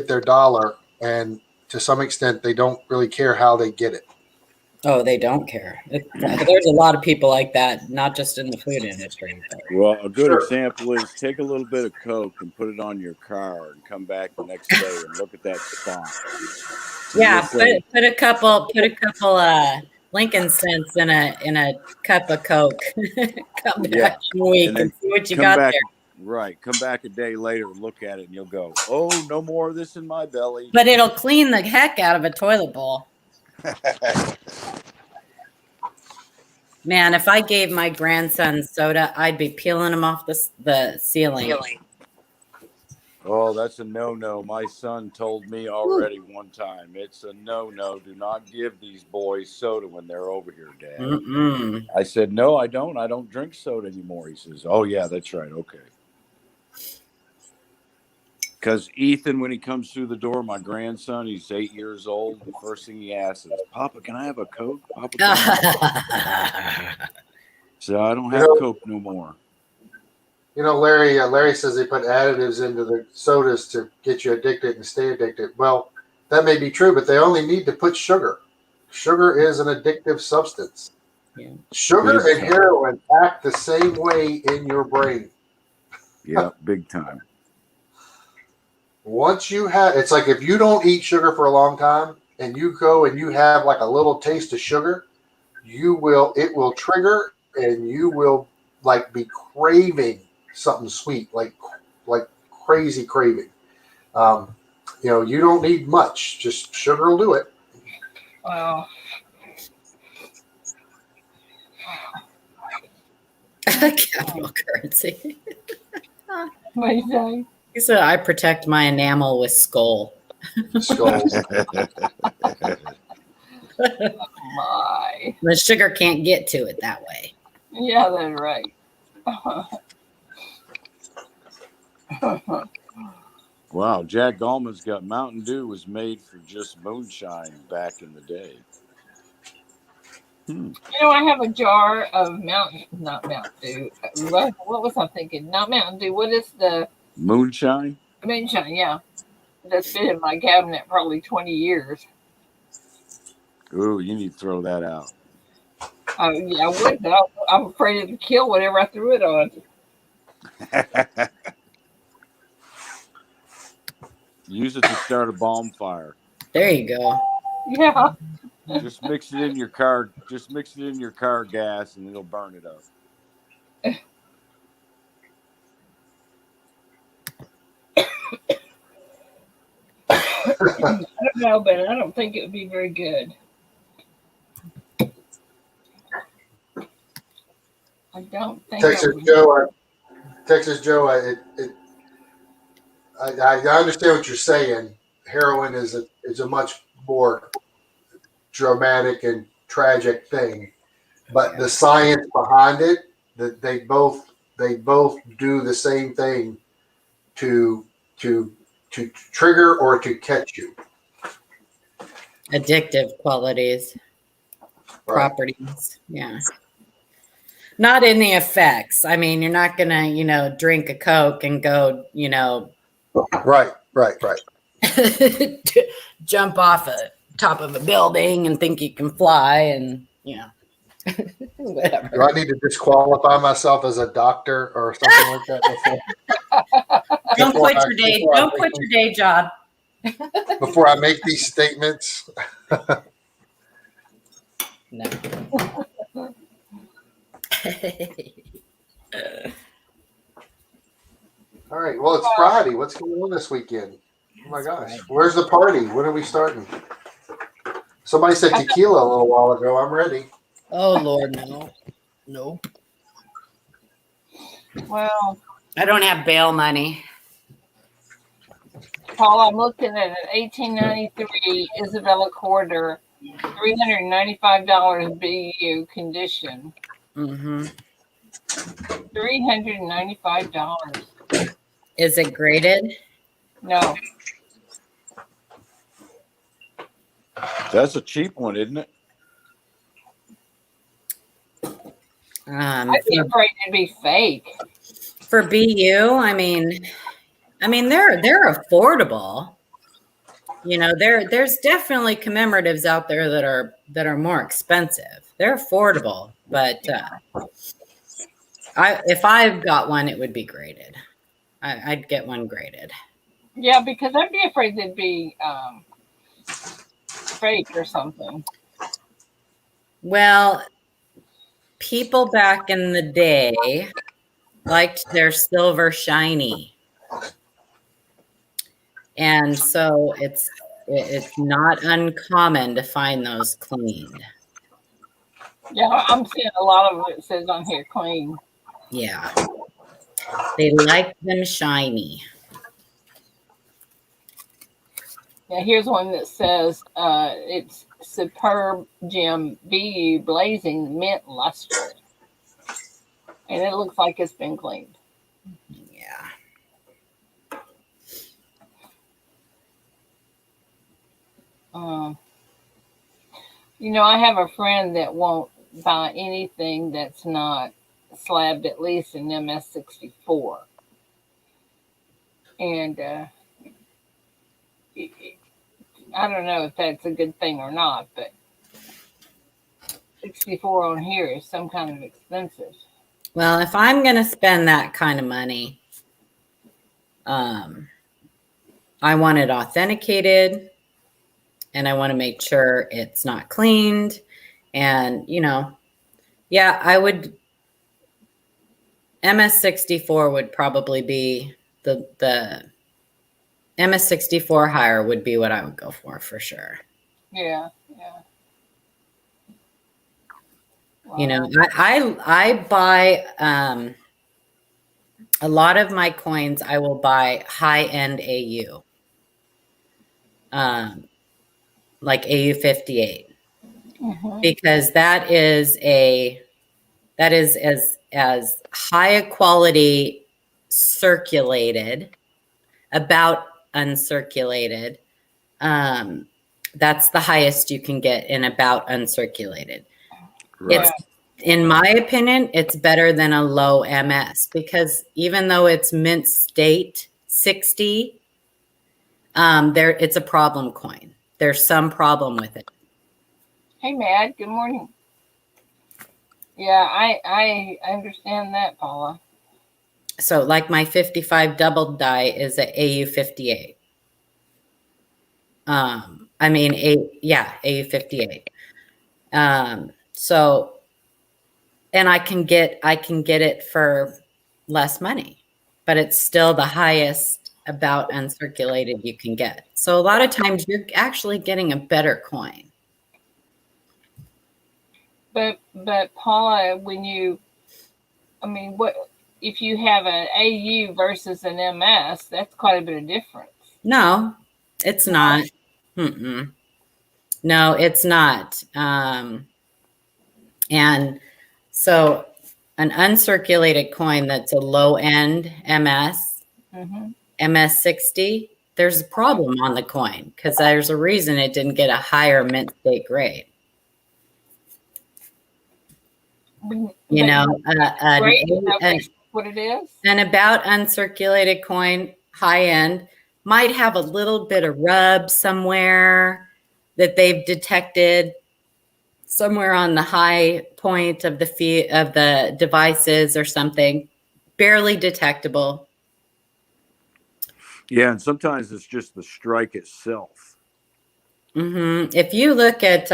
their dollar, and to some extent, they don't really care how they get it. Oh, they don't care. There's a lot of people like that, not just in the food industry. But. Well, a good example is take a little bit of Coke and put it on your car and come back the next day and look at that spot. Yeah, put a couple Lincoln cents in a cup of Coke. Come back in a week and see what you got there. Right. Come back a day later, look at it, and you'll go, oh, no more of this in my belly. But it'll clean the heck out of a toilet bowl. Man, if I gave my grandson soda, I'd be peeling him off the ceiling. Oh, that's a no-no. My son told me already one time. It's a no-no. Do not give these boys soda when they're over here, Dad. Mm-mm. I said, no, I don't. I don't drink soda anymore. He says, oh, yeah, that's right. Okay. Because Ethan, when he comes through the door, my grandson, he's 8 years old. The first thing he asks is, Papa, can I have a Coke? Papa, can I have a Coke? So I don't have Coke no more. Larry says they put additives into the sodas to get you addicted and stay addicted. Well, that may be true, but they only need to put sugar. Sugar is an addictive substance. Yeah. Sugar Big and time. heroin act the same way in your brain. Yep, big time. Once you have, it's like if you don't eat sugar for a long time and you go and you have like a little taste of sugar, it will trigger and you will like be craving something sweet, like crazy craving. Um, you don't need much, just sugar will do it. Well, Capital currency. what do you say? He said, I protect my enamel with skull. Skulls. My. The sugar can't get to it that way. Yeah, that's right. Wow, Jack Gallman's got Mountain Dew was made for just moonshine back in the day. I have a jar of not Mountain Dew. What was I thinking? Not Mountain Dew. What is the Moonshine? moonshine? Yeah, that's been in my cabinet probably 20 years. Ooh, you need to throw that out. Yeah, I would, but I'm afraid it would kill whatever I threw it on. Use it to start a bonfire. There you go. Yeah. Just mix it in your car. Just mix it in your car gas, and it'll burn it up. I don't know, but I don't think it would be very good. I don't think Texas Joe, I understand what you're saying. Heroin is a much more dramatic and tragic thing, but the science behind it, that they both do the same thing to trigger or to catch you. Addictive qualities, Right. properties. Yeah. Not in the effects. I mean, you're not going to, drink a Coke and go, Right. jump off a top of a building and think you can fly and, whatever. Do I need to disqualify myself as a doctor or something like that Don't quit your day job. before I make these statements? No. All right. Well, it's Friday. What's going on this weekend? Oh my gosh. Where's the party? When are we starting? Somebody said tequila a little while ago. I'm ready. Oh Lord, no. Nope. Well, I don't have bail money. Paul, I'm looking at an 1893 Isabella Corridor, $395 BU condition. Mm-hmm. $395. Is it graded? No. That's a cheap one, isn't it? I'd be afraid it'd be fake. For BU, I mean they're affordable. There's definitely commemoratives out there that are more expensive. They're affordable, but if I've got one, it would be graded. I'd get one graded. Yeah, because I'd be afraid they'd be fake or something. Well, people back in the day liked their silver shiny. And so it's not uncommon to find those cleaned. Yeah, I'm seeing a lot of it says on here clean. Yeah. They like them shiny. Yeah, here's one that says it's Superb Gem BU Blazing Mint Luster. And it looks like it's been cleaned. Yeah. I have a friend that won't buy anything that's not slabbed at least in MS64. And I don't know if that's a good thing or not, but 64 on here is some kind of expensive. Well, if I'm going to spend that kind of money, I want it authenticated, and I want to make sure it's not cleaned. And, yeah, I would, MS64 would probably be the MS64 higher would be what I would go for sure. Yeah, yeah. Wow. I buy a lot of my coins. I will buy high-end AU, like AU 58, because that is as high a quality circulated, about uncirculated. That's the highest you can get in about uncirculated. Right. It's, in my opinion, it's better than a low MS, because even though it's mint state 60, it's a problem coin. There's some problem with it. Hey, Mad. Good morning. Yeah, I understand that, Paula. So, like my 55 double die is a AU 58. AU 58. So, and I can get it for less money, but it's still the highest about uncirculated you can get. So a lot of times you're actually getting a better coin. But Paula, what if you have an AU versus an MS? That's quite a bit of difference. No, it's not. Mm-mm. No, it's not. And so an uncirculated coin that's a low end MS, MS60, there's a problem on the coin because there's a reason it didn't get a higher mint state grade. What it is? An about uncirculated coin, high end, might have a little bit of rub somewhere that they've detected somewhere on the high point of the devices or something, barely detectable. Yeah, and sometimes it's just the strike itself. If you look at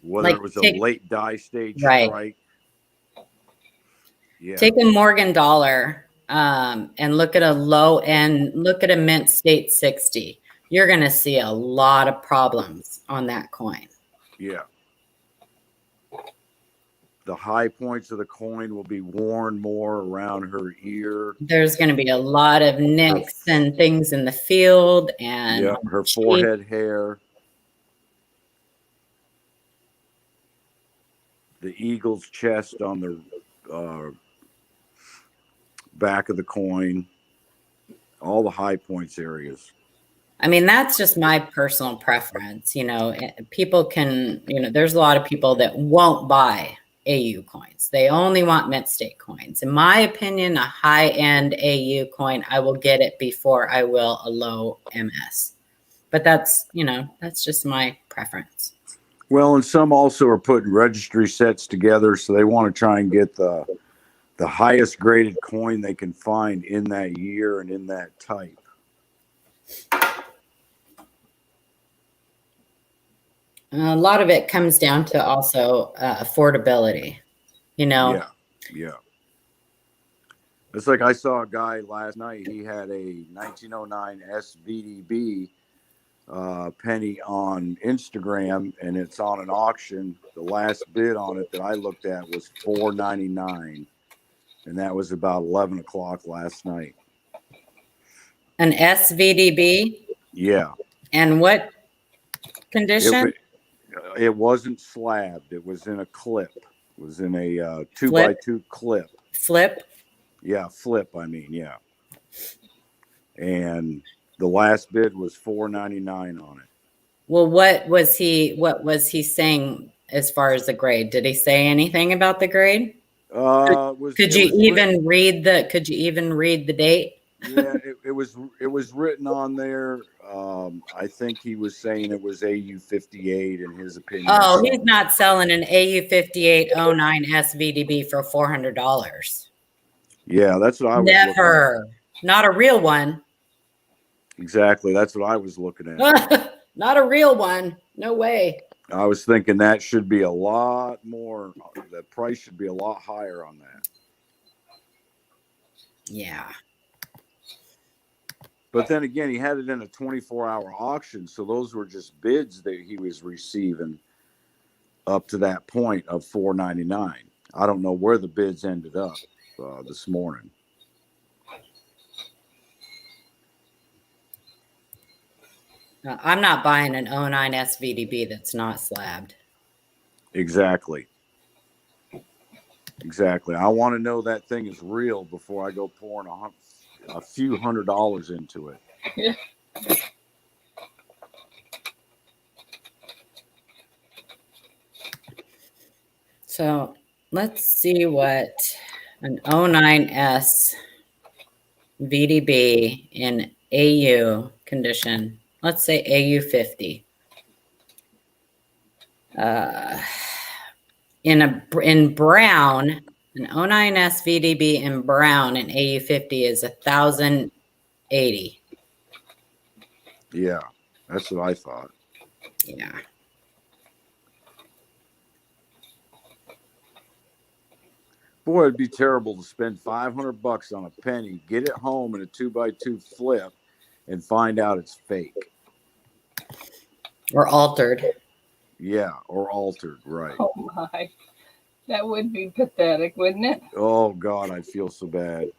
whether it was a late die stage strike. Yeah. Take a Morgan dollar and look at a low end, look at a mint state 60. You're going to see a lot of problems on that coin. Yeah. The high points of the coin will be worn more around her ear. There's going to be a lot of nicks and things in the field, and her forehead hair. The eagle's chest on the back of the coin. All the high points areas. I mean, that's just my personal preference. People can, there's a lot of people that won't buy AU coins. They only want mint state coins. In my opinion, a high-end AU coin, I will get it before I will a low MS. But that's just my preference. Well, and some also are putting registry sets together, so they want to try and get the highest graded coin they can find in that year and in that type. A lot of it comes down to also affordability, Yeah. It's like I saw a guy last night. He had a 1909 SVDB penny on Instagram, and it's on an auction. The last bid on it that I looked at was $4.99, and that was about 11 o'clock last night. An SVDB? Yeah. And what condition? It wasn't slabbed. It was in a clip. It was in a 2x2 clip. Flip? Yeah, flip. Yeah. And the last bid was $4.99 on it. Well, what was he saying as far as the grade? Did he say anything about the grade? Could you even read the date? Yeah, it was written on there. I think he was saying it was AU58 in his opinion or Oh, he's something. not selling an AU5809 SVDB for $400. Yeah, that's what I was looking at. Never. Not a real one. Exactly, that's what I was looking at. Not a real one. No way. I was thinking that should be a lot more. The price should be a lot higher on that. Yeah. But then again, he had it in a 24-hour auction, so those were just bids that he was receiving up to that point of $499. I don't know where the bids ended up this morning. I'm not buying an 09 SVDB that's not slabbed. Exactly. I want to know that thing is real before I go pouring a few $100s into it. So let's see what an 09S VDB in AU condition. Let's say AU50. In brown, an 09S VDB in brown in AU50 is 1,080. Yeah, that's what I thought. Yeah. Boy, it'd be terrible to spend $500 on a penny, get it home in a 2x2 flip, and find out it's fake. Or altered. Yeah, or altered, right. Oh my. That would be pathetic, wouldn't it? Oh, God, I'd feel so bad.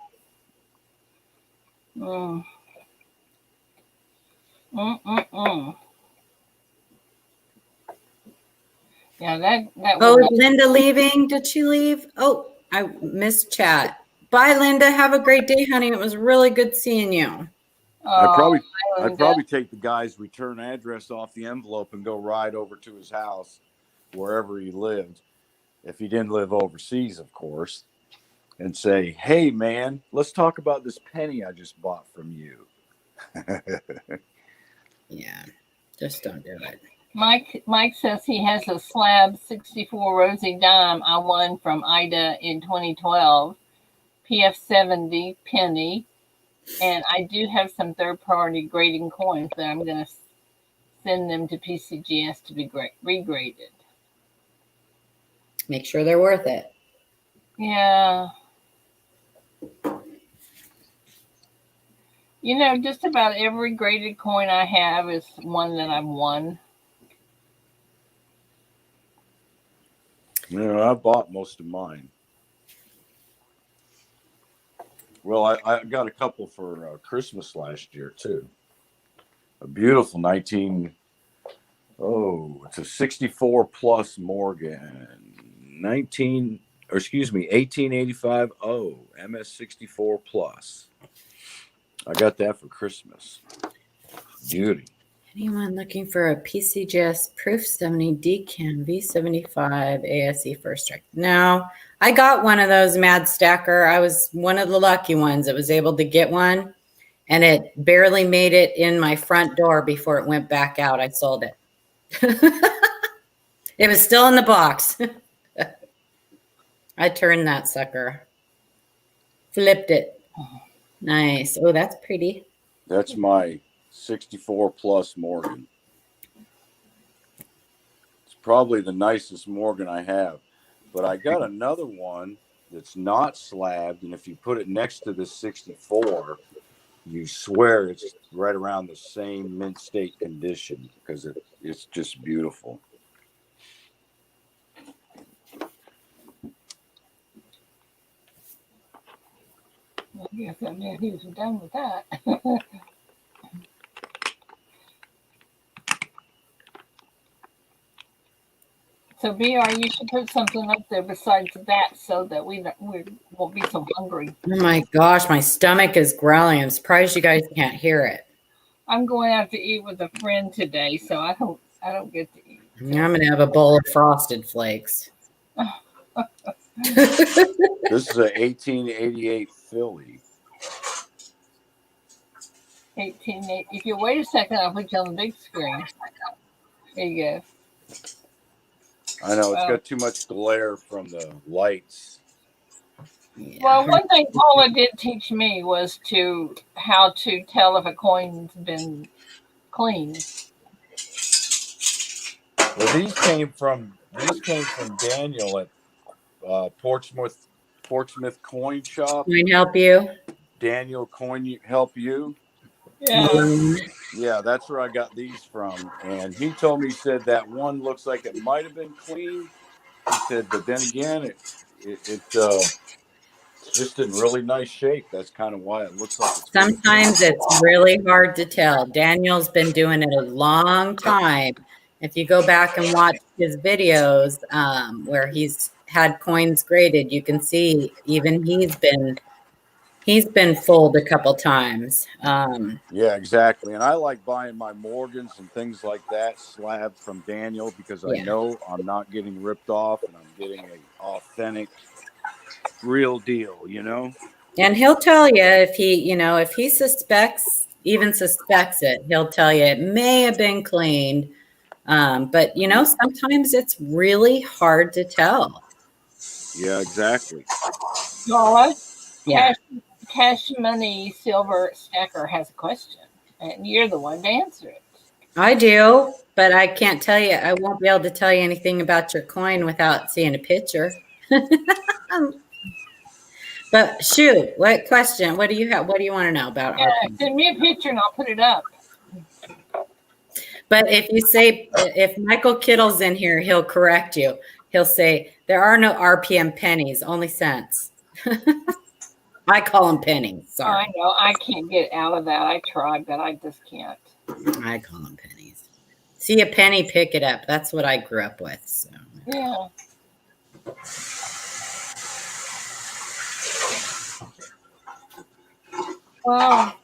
Mm. Yeah, that Oh, would is Linda leaving? Did she leave? Oh, I missed chat. Bye, Linda. Have a great day, honey. It was really good seeing you. I'd Linda. probably take the guy's return address off the envelope and go ride over to his house, wherever he lived, if he didn't live overseas, of course, and say, "Hey, man, let's talk about this penny I just bought from you." Yeah, just don't do it. Mike says he has a slab 64 Rosie dime I won from Ida in 2012, PF70 penny, and I do have some third-party grading coins that I'm going to send them to PCGS to be regraded. Make sure they're worth it. Yeah. You know, just about every graded coin I have is one that I've won. I bought most of mine. Well, I got a couple for Christmas last year, too. A beautiful it's a 64 plus Morgan, 1885 MS64 plus. I got that for Christmas. Beauty. Anyone looking for a PCGS Proof 70 Decan V75 ASE first strike? No, I got one of those Mad Stacker. I was one of the lucky ones that was able to get one, and it barely made it in my front door before it went back out. I sold it. It was still in the box. I turned that sucker. Flipped it. Nice. Oh, that's pretty. That's my 64 plus Morgan. It's probably the nicest Morgan I have. But I got another one that's not slabbed, and if you put it next to the 64, you swear it's right around the same mint state condition because it's just beautiful. I guess that meant he was done with that. So, BR, you should put something up there besides that so that we won't be so hungry. Oh my gosh, my stomach is growling. I'm surprised you guys can't hear it. I'm going out to eat with a friend today, so I don't get to eat. Yeah, I'm gonna have a bowl of Frosted Flakes. This is an 1888 Philly. 18. If you wait a second, I'll put you on the big screen. There you go. I know it's Well, got too much glare from the lights. Yeah. well, one thing Paula did teach me was how to tell if a coin's been cleaned. Well, these came from Daniel at Portsmouth Coin Shop. Can I help you? Daniel Coin Help You. Yeah. Yeah, that's where I got these from. And he told me, he said that one looks like it might have been cleaned. He said, but then again, it's just in really nice shape. That's kind of why it looks like it's been cleaned. Sometimes it's really hard to tell. Daniel's been doing it a long time. If you go back and watch his videos where he's had coins graded, you can see even he's been fooled a couple times. Yeah, exactly. And I like buying my Morgans and things like that slabbed from Daniel because I Yeah. know I'm not getting ripped off and I'm getting a authentic, real deal, you know? And he'll tell you if he even suspects it, he'll tell you it may have been cleaned. But sometimes it's really hard to tell. Yeah, exactly. Paula, Yeah. Cash Money Silver Stacker has a question, and you're the one to answer it. I do, but I can't tell you. I won't be able to tell you anything about your coin without seeing a picture. But shoot, what question? What do you have? What do you want to know about Yeah, RP? send me a picture and I'll put it up. But if Michael Kittle's in here, he'll correct you. He'll say there are no RPM pennies, only cents. I call them pennies. Sorry, I know I can't get out of that. I tried, but I just can't. I call them pennies. See a penny, pick it up. That's what I grew up with. So. Yeah. Well,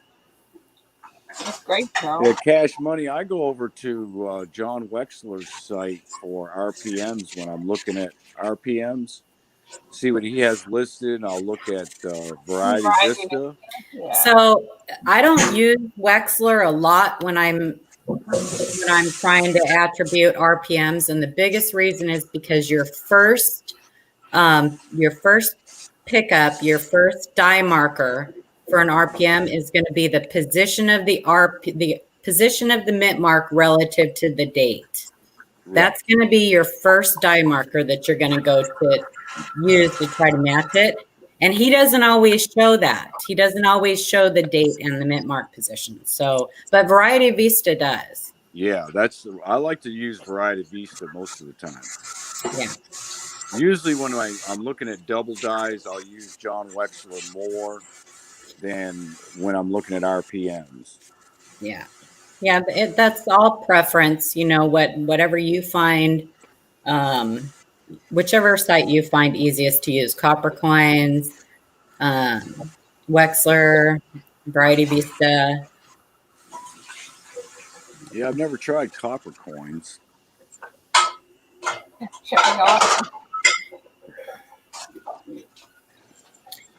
that's great, though. Yeah, Cash Money. I go over to John Wexler's site for RPMs when I'm looking at RPMs. See what he has listed. And I'll look at Variety Vista. Yeah. So I don't use Wexler a lot when I'm trying to attribute RPMs, and the biggest reason is because your first pickup, your first die marker for an RPM is going to be the position of the position of the mint mark relative to the date. Right. That's going to be your first die marker that you're going to go to use to try to match it. And he doesn't always show that. He doesn't always show the date and the mint mark position. So, but Variety Vista does. Yeah, I like to use Variety Vista most of the time. Yeah. Usually when I'm looking at double dies, I'll use John Wexler more than when I'm looking at RPMs. Yeah. Yeah, that's all preference, whatever you find, whichever site you find easiest to use. Copper Coins, Wexler, Variety Vista. Yeah, I've never tried Copper Coins. Check it off.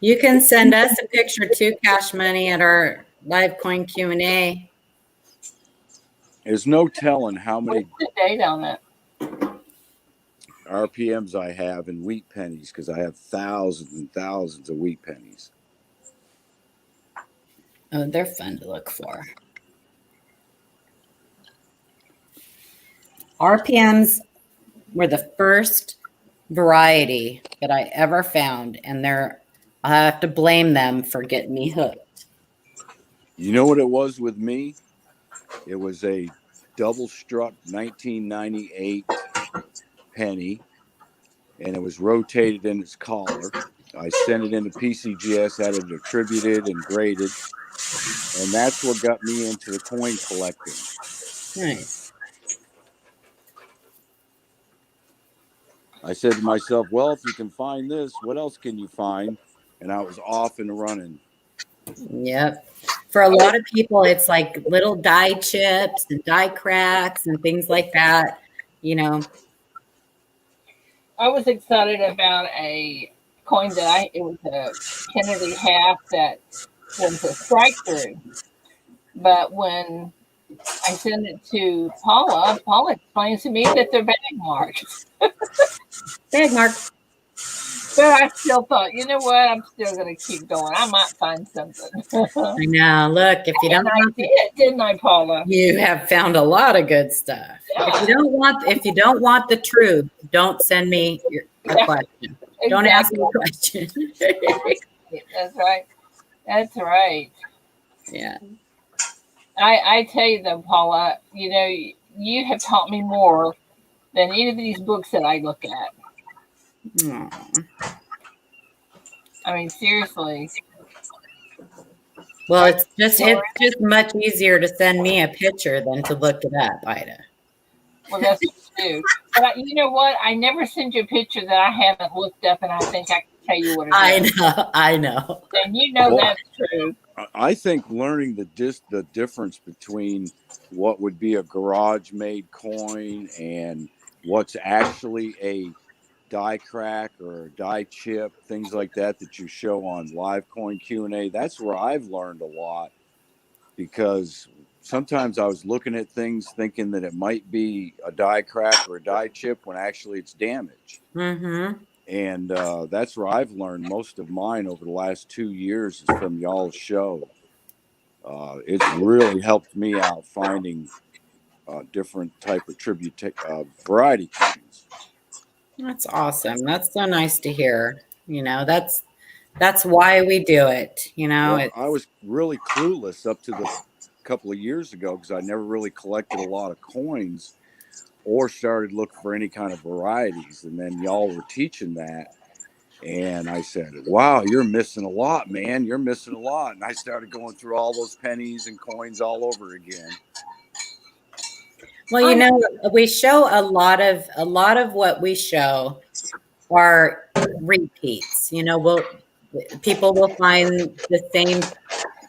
You can send us a picture to Cash Money at our live coin Q&A. There's no telling how many What's the date on it? RPMs I have in wheat pennies because I have thousands and thousands of wheat pennies. Oh, they're fun to look for. RPMs were the first variety that I ever found, and I have to blame them for getting me hooked. You know what it was with me? It was a double struck 1998 penny, and it was rotated in its collar. I sent it into PCGS, had it attributed and graded, and that's what got me into the coin collecting. Nice. I said to myself, well, if you can find this, what else can you find? And I was off and running. Yep. For a lot of people, it's like little die chips and die cracks and things like that, I was excited about a coin it was a Kennedy half that was a strike through. But when I send it to Paula, Paula explains to me that they're bag marks. Bag marks. But I still thought, you know what? I'm still going to keep going. I might find something. I know. Look, if you don't And I did, didn't I, Paula? you have found a lot of good stuff. Yeah. If you don't want the truth, don't send me a question. Don't ask me a question. That's right. That's right. Yeah. I tell you though, Paula, you know, you have taught me more than any of these books that I look at. Aww. I mean, seriously. Well, it's just much easier to send me a picture than to look it up, Ida. Well, that's true. But you know what? I never send you a picture that I haven't looked up, and I think I can tell you what it is. I know. And you know that's true. I think learning the difference between what would be a garage-made coin and what's actually a die crack or a die chip, things like that you show on live coin Q&A, that's where I've learned a lot, because sometimes I was looking at things thinking that it might be a die crack or a die chip when actually it's damaged. Mm-hmm. And that's where I've learned most of mine over the last 2 years is from y'all's show. It's really helped me out finding different type of variety coins. That's awesome. That's so nice to hear. You know, that's why we do it. You know, Well, I was really clueless up to the couple of years ago because I never really collected a lot of coins or started looking for any kind of varieties. And then y'all were teaching that. And I said, wow, you're missing a lot, man. You're missing a lot. And I started going through all those pennies and coins all over again. well, you know, we show a lot of what we show are repeats. You know, people will find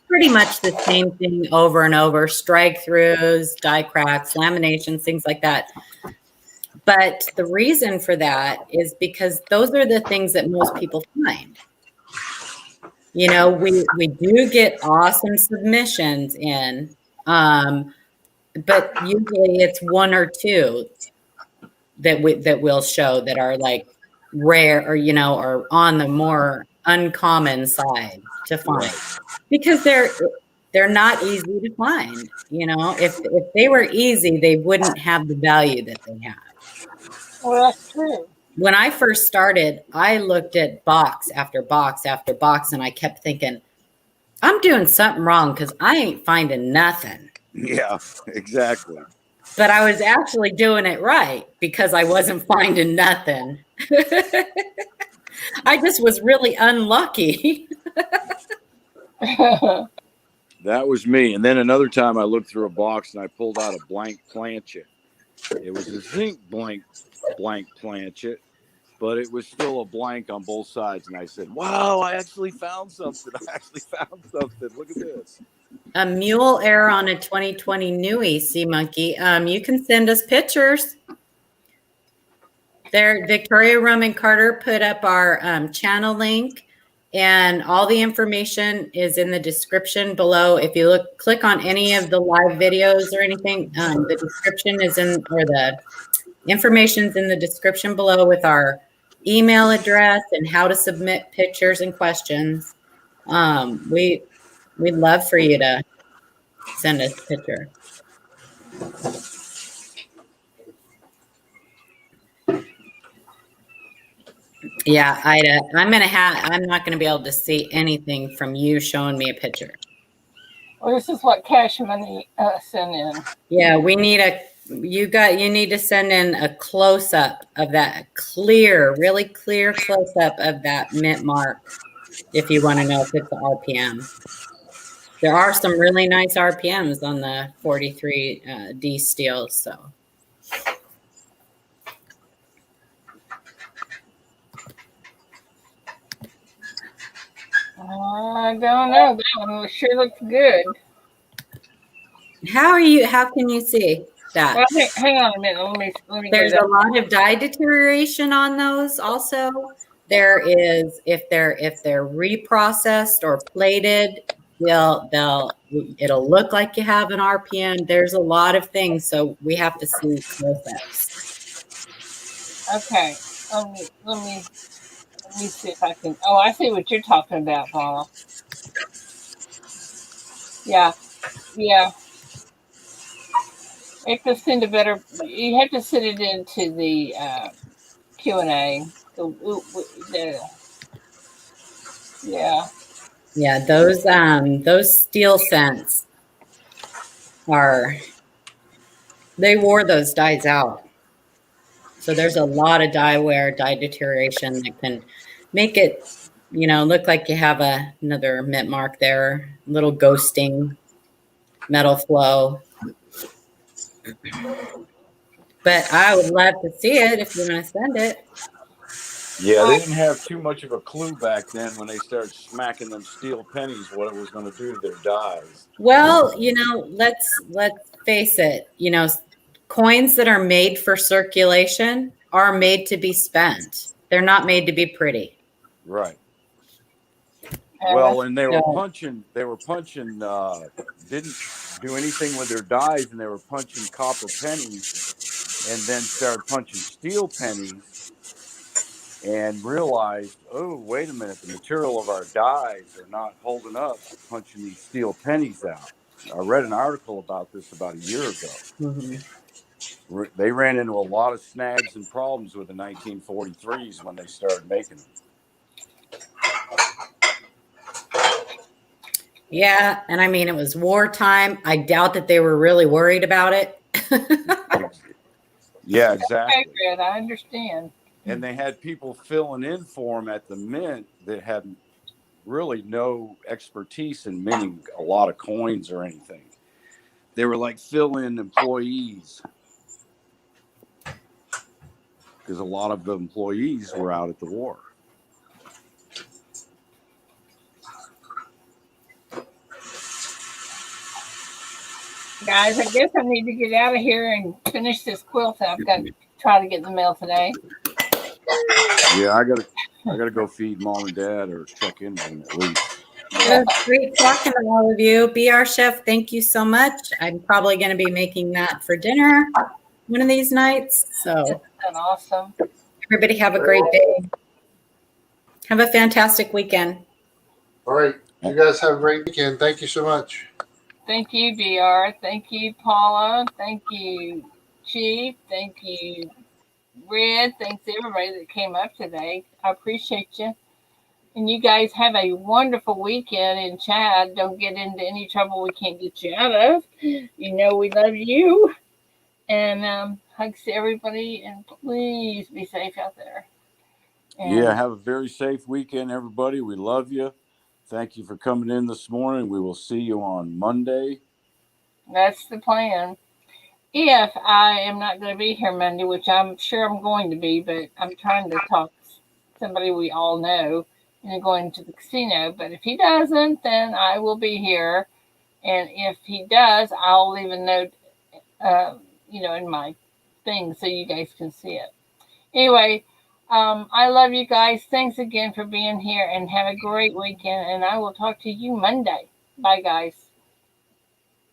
pretty much the same thing over and over, strike throughs, die cracks, laminations, things like that. But the reason for that is because those are the things that most people find. You know, we do get awesome submissions in, but usually it's one or two that we'll show that are like rare or, you know, or on the more uncommon side to find, because they're not easy to find. You know, if they were easy, they wouldn't have the value that they have. Well, that's true. When I first started, I looked at box after box after box, and I kept thinking, I'm doing something wrong because I ain't finding nothing. Yeah, exactly. But I was actually doing it right because I wasn't finding nothing. I just was really unlucky. That was me. And then another time I looked through a box and I pulled out a blank planchet. It was a zinc blank planchet, but it was still a blank on both sides. And I said, wow, I actually found something. Look at this. A mule error on a 2020 Nui, Sea Monkey. You can send us pictures. There, Victoria Roman Carter put up our channel link, and all the information is in the description below. If you click on any of the live videos or anything, the description is the information's in the description below with our email address and how to submit pictures and questions. We'd love for you to send us a picture. Yeah, Ida, I'm not gonna be able to see anything from you showing me a picture. Well, this is what Cash Money sent in. Yeah, you need to send in a close-up of that really clear close-up of that mint mark if you want to know if it's the RPM. There are some really nice RPMs on the 43 D steel, so. I don't know. That one sure looks good. How can you see that? Well, hang on a minute. Let me. There's a lot of dye deterioration on those. Also, there is if they're reprocessed or plated, they'll It'll look like you have an RPM. There's a lot of things, so we have to see close-ups. Okay. Let me see if I can. Oh, I see what you're talking about, Paula. Yeah, yeah. You have to send a better. You have to send it into the Q&A. Yeah. Yeah, those steel scents they wore those dyes out. So there's a lot of dye wear, dye deterioration that can make it, look like you have another mint mark there, little ghosting, metal flow. But I would love to see it if you're going to send it. Yeah, they didn't have too much of a clue back then when they started smacking them steel pennies what it was going to do to their dies. Well, let's face it, coins that are made for circulation are made to be spent. They're not made to be pretty. Right. And Well, and they were So, punching, didn't do anything with their dies, and they were punching copper pennies and then started punching steel pennies and realized, oh, wait a minute, the material of our dies are not holding up punching these steel pennies out. I read an article about this about a year ago. mhm. They ran into a lot of snags and problems with the 1943s when they started making them. Yeah, and I mean, it was wartime. I doubt that they were really worried about it. Yeah, okay, exactly. good. I understand. And they had people filling in for them at the mint that had really no expertise in minting a lot of coins or anything. They were like fill-in employees because a lot of the employees were out at the war. Guys, I guess I need to get out of here and finish this quilt. I've got to try to get in the mail today. Yeah, I gotta go feed mom and dad or check in with them at least. Yeah. Great talking to all of you. BR Chef, thank you so much. I'm probably going to be making that for dinner one of these nights. So Isn't that awesome? everybody have a great day. Have a fantastic weekend. All right. You guys have a great weekend. Thank you so much. Thank you, BR. Thank you, Paula. Thank you, Chief. Thank you, Red. Thanks everybody that came up today. I appreciate you. And you guys have a wonderful weekend. And Chad, don't get into any trouble we can't get you out of. You know we love you. And hugs to everybody. And please be safe out there. And Yeah, have a very safe weekend, everybody. We love you. Thank you for coming in this morning. We will see you on Monday. that's the plan. If I am not going to be here Monday, which I'm sure I'm going to be, but I'm trying to talk somebody we all know into going to the casino. But if he doesn't, then I will be here. And if he does, I'll leave a note, in my thing so you guys can see it. Anyway, I love you guys. Thanks again for being here and have a great weekend. And I will talk to you Monday. Bye, guys.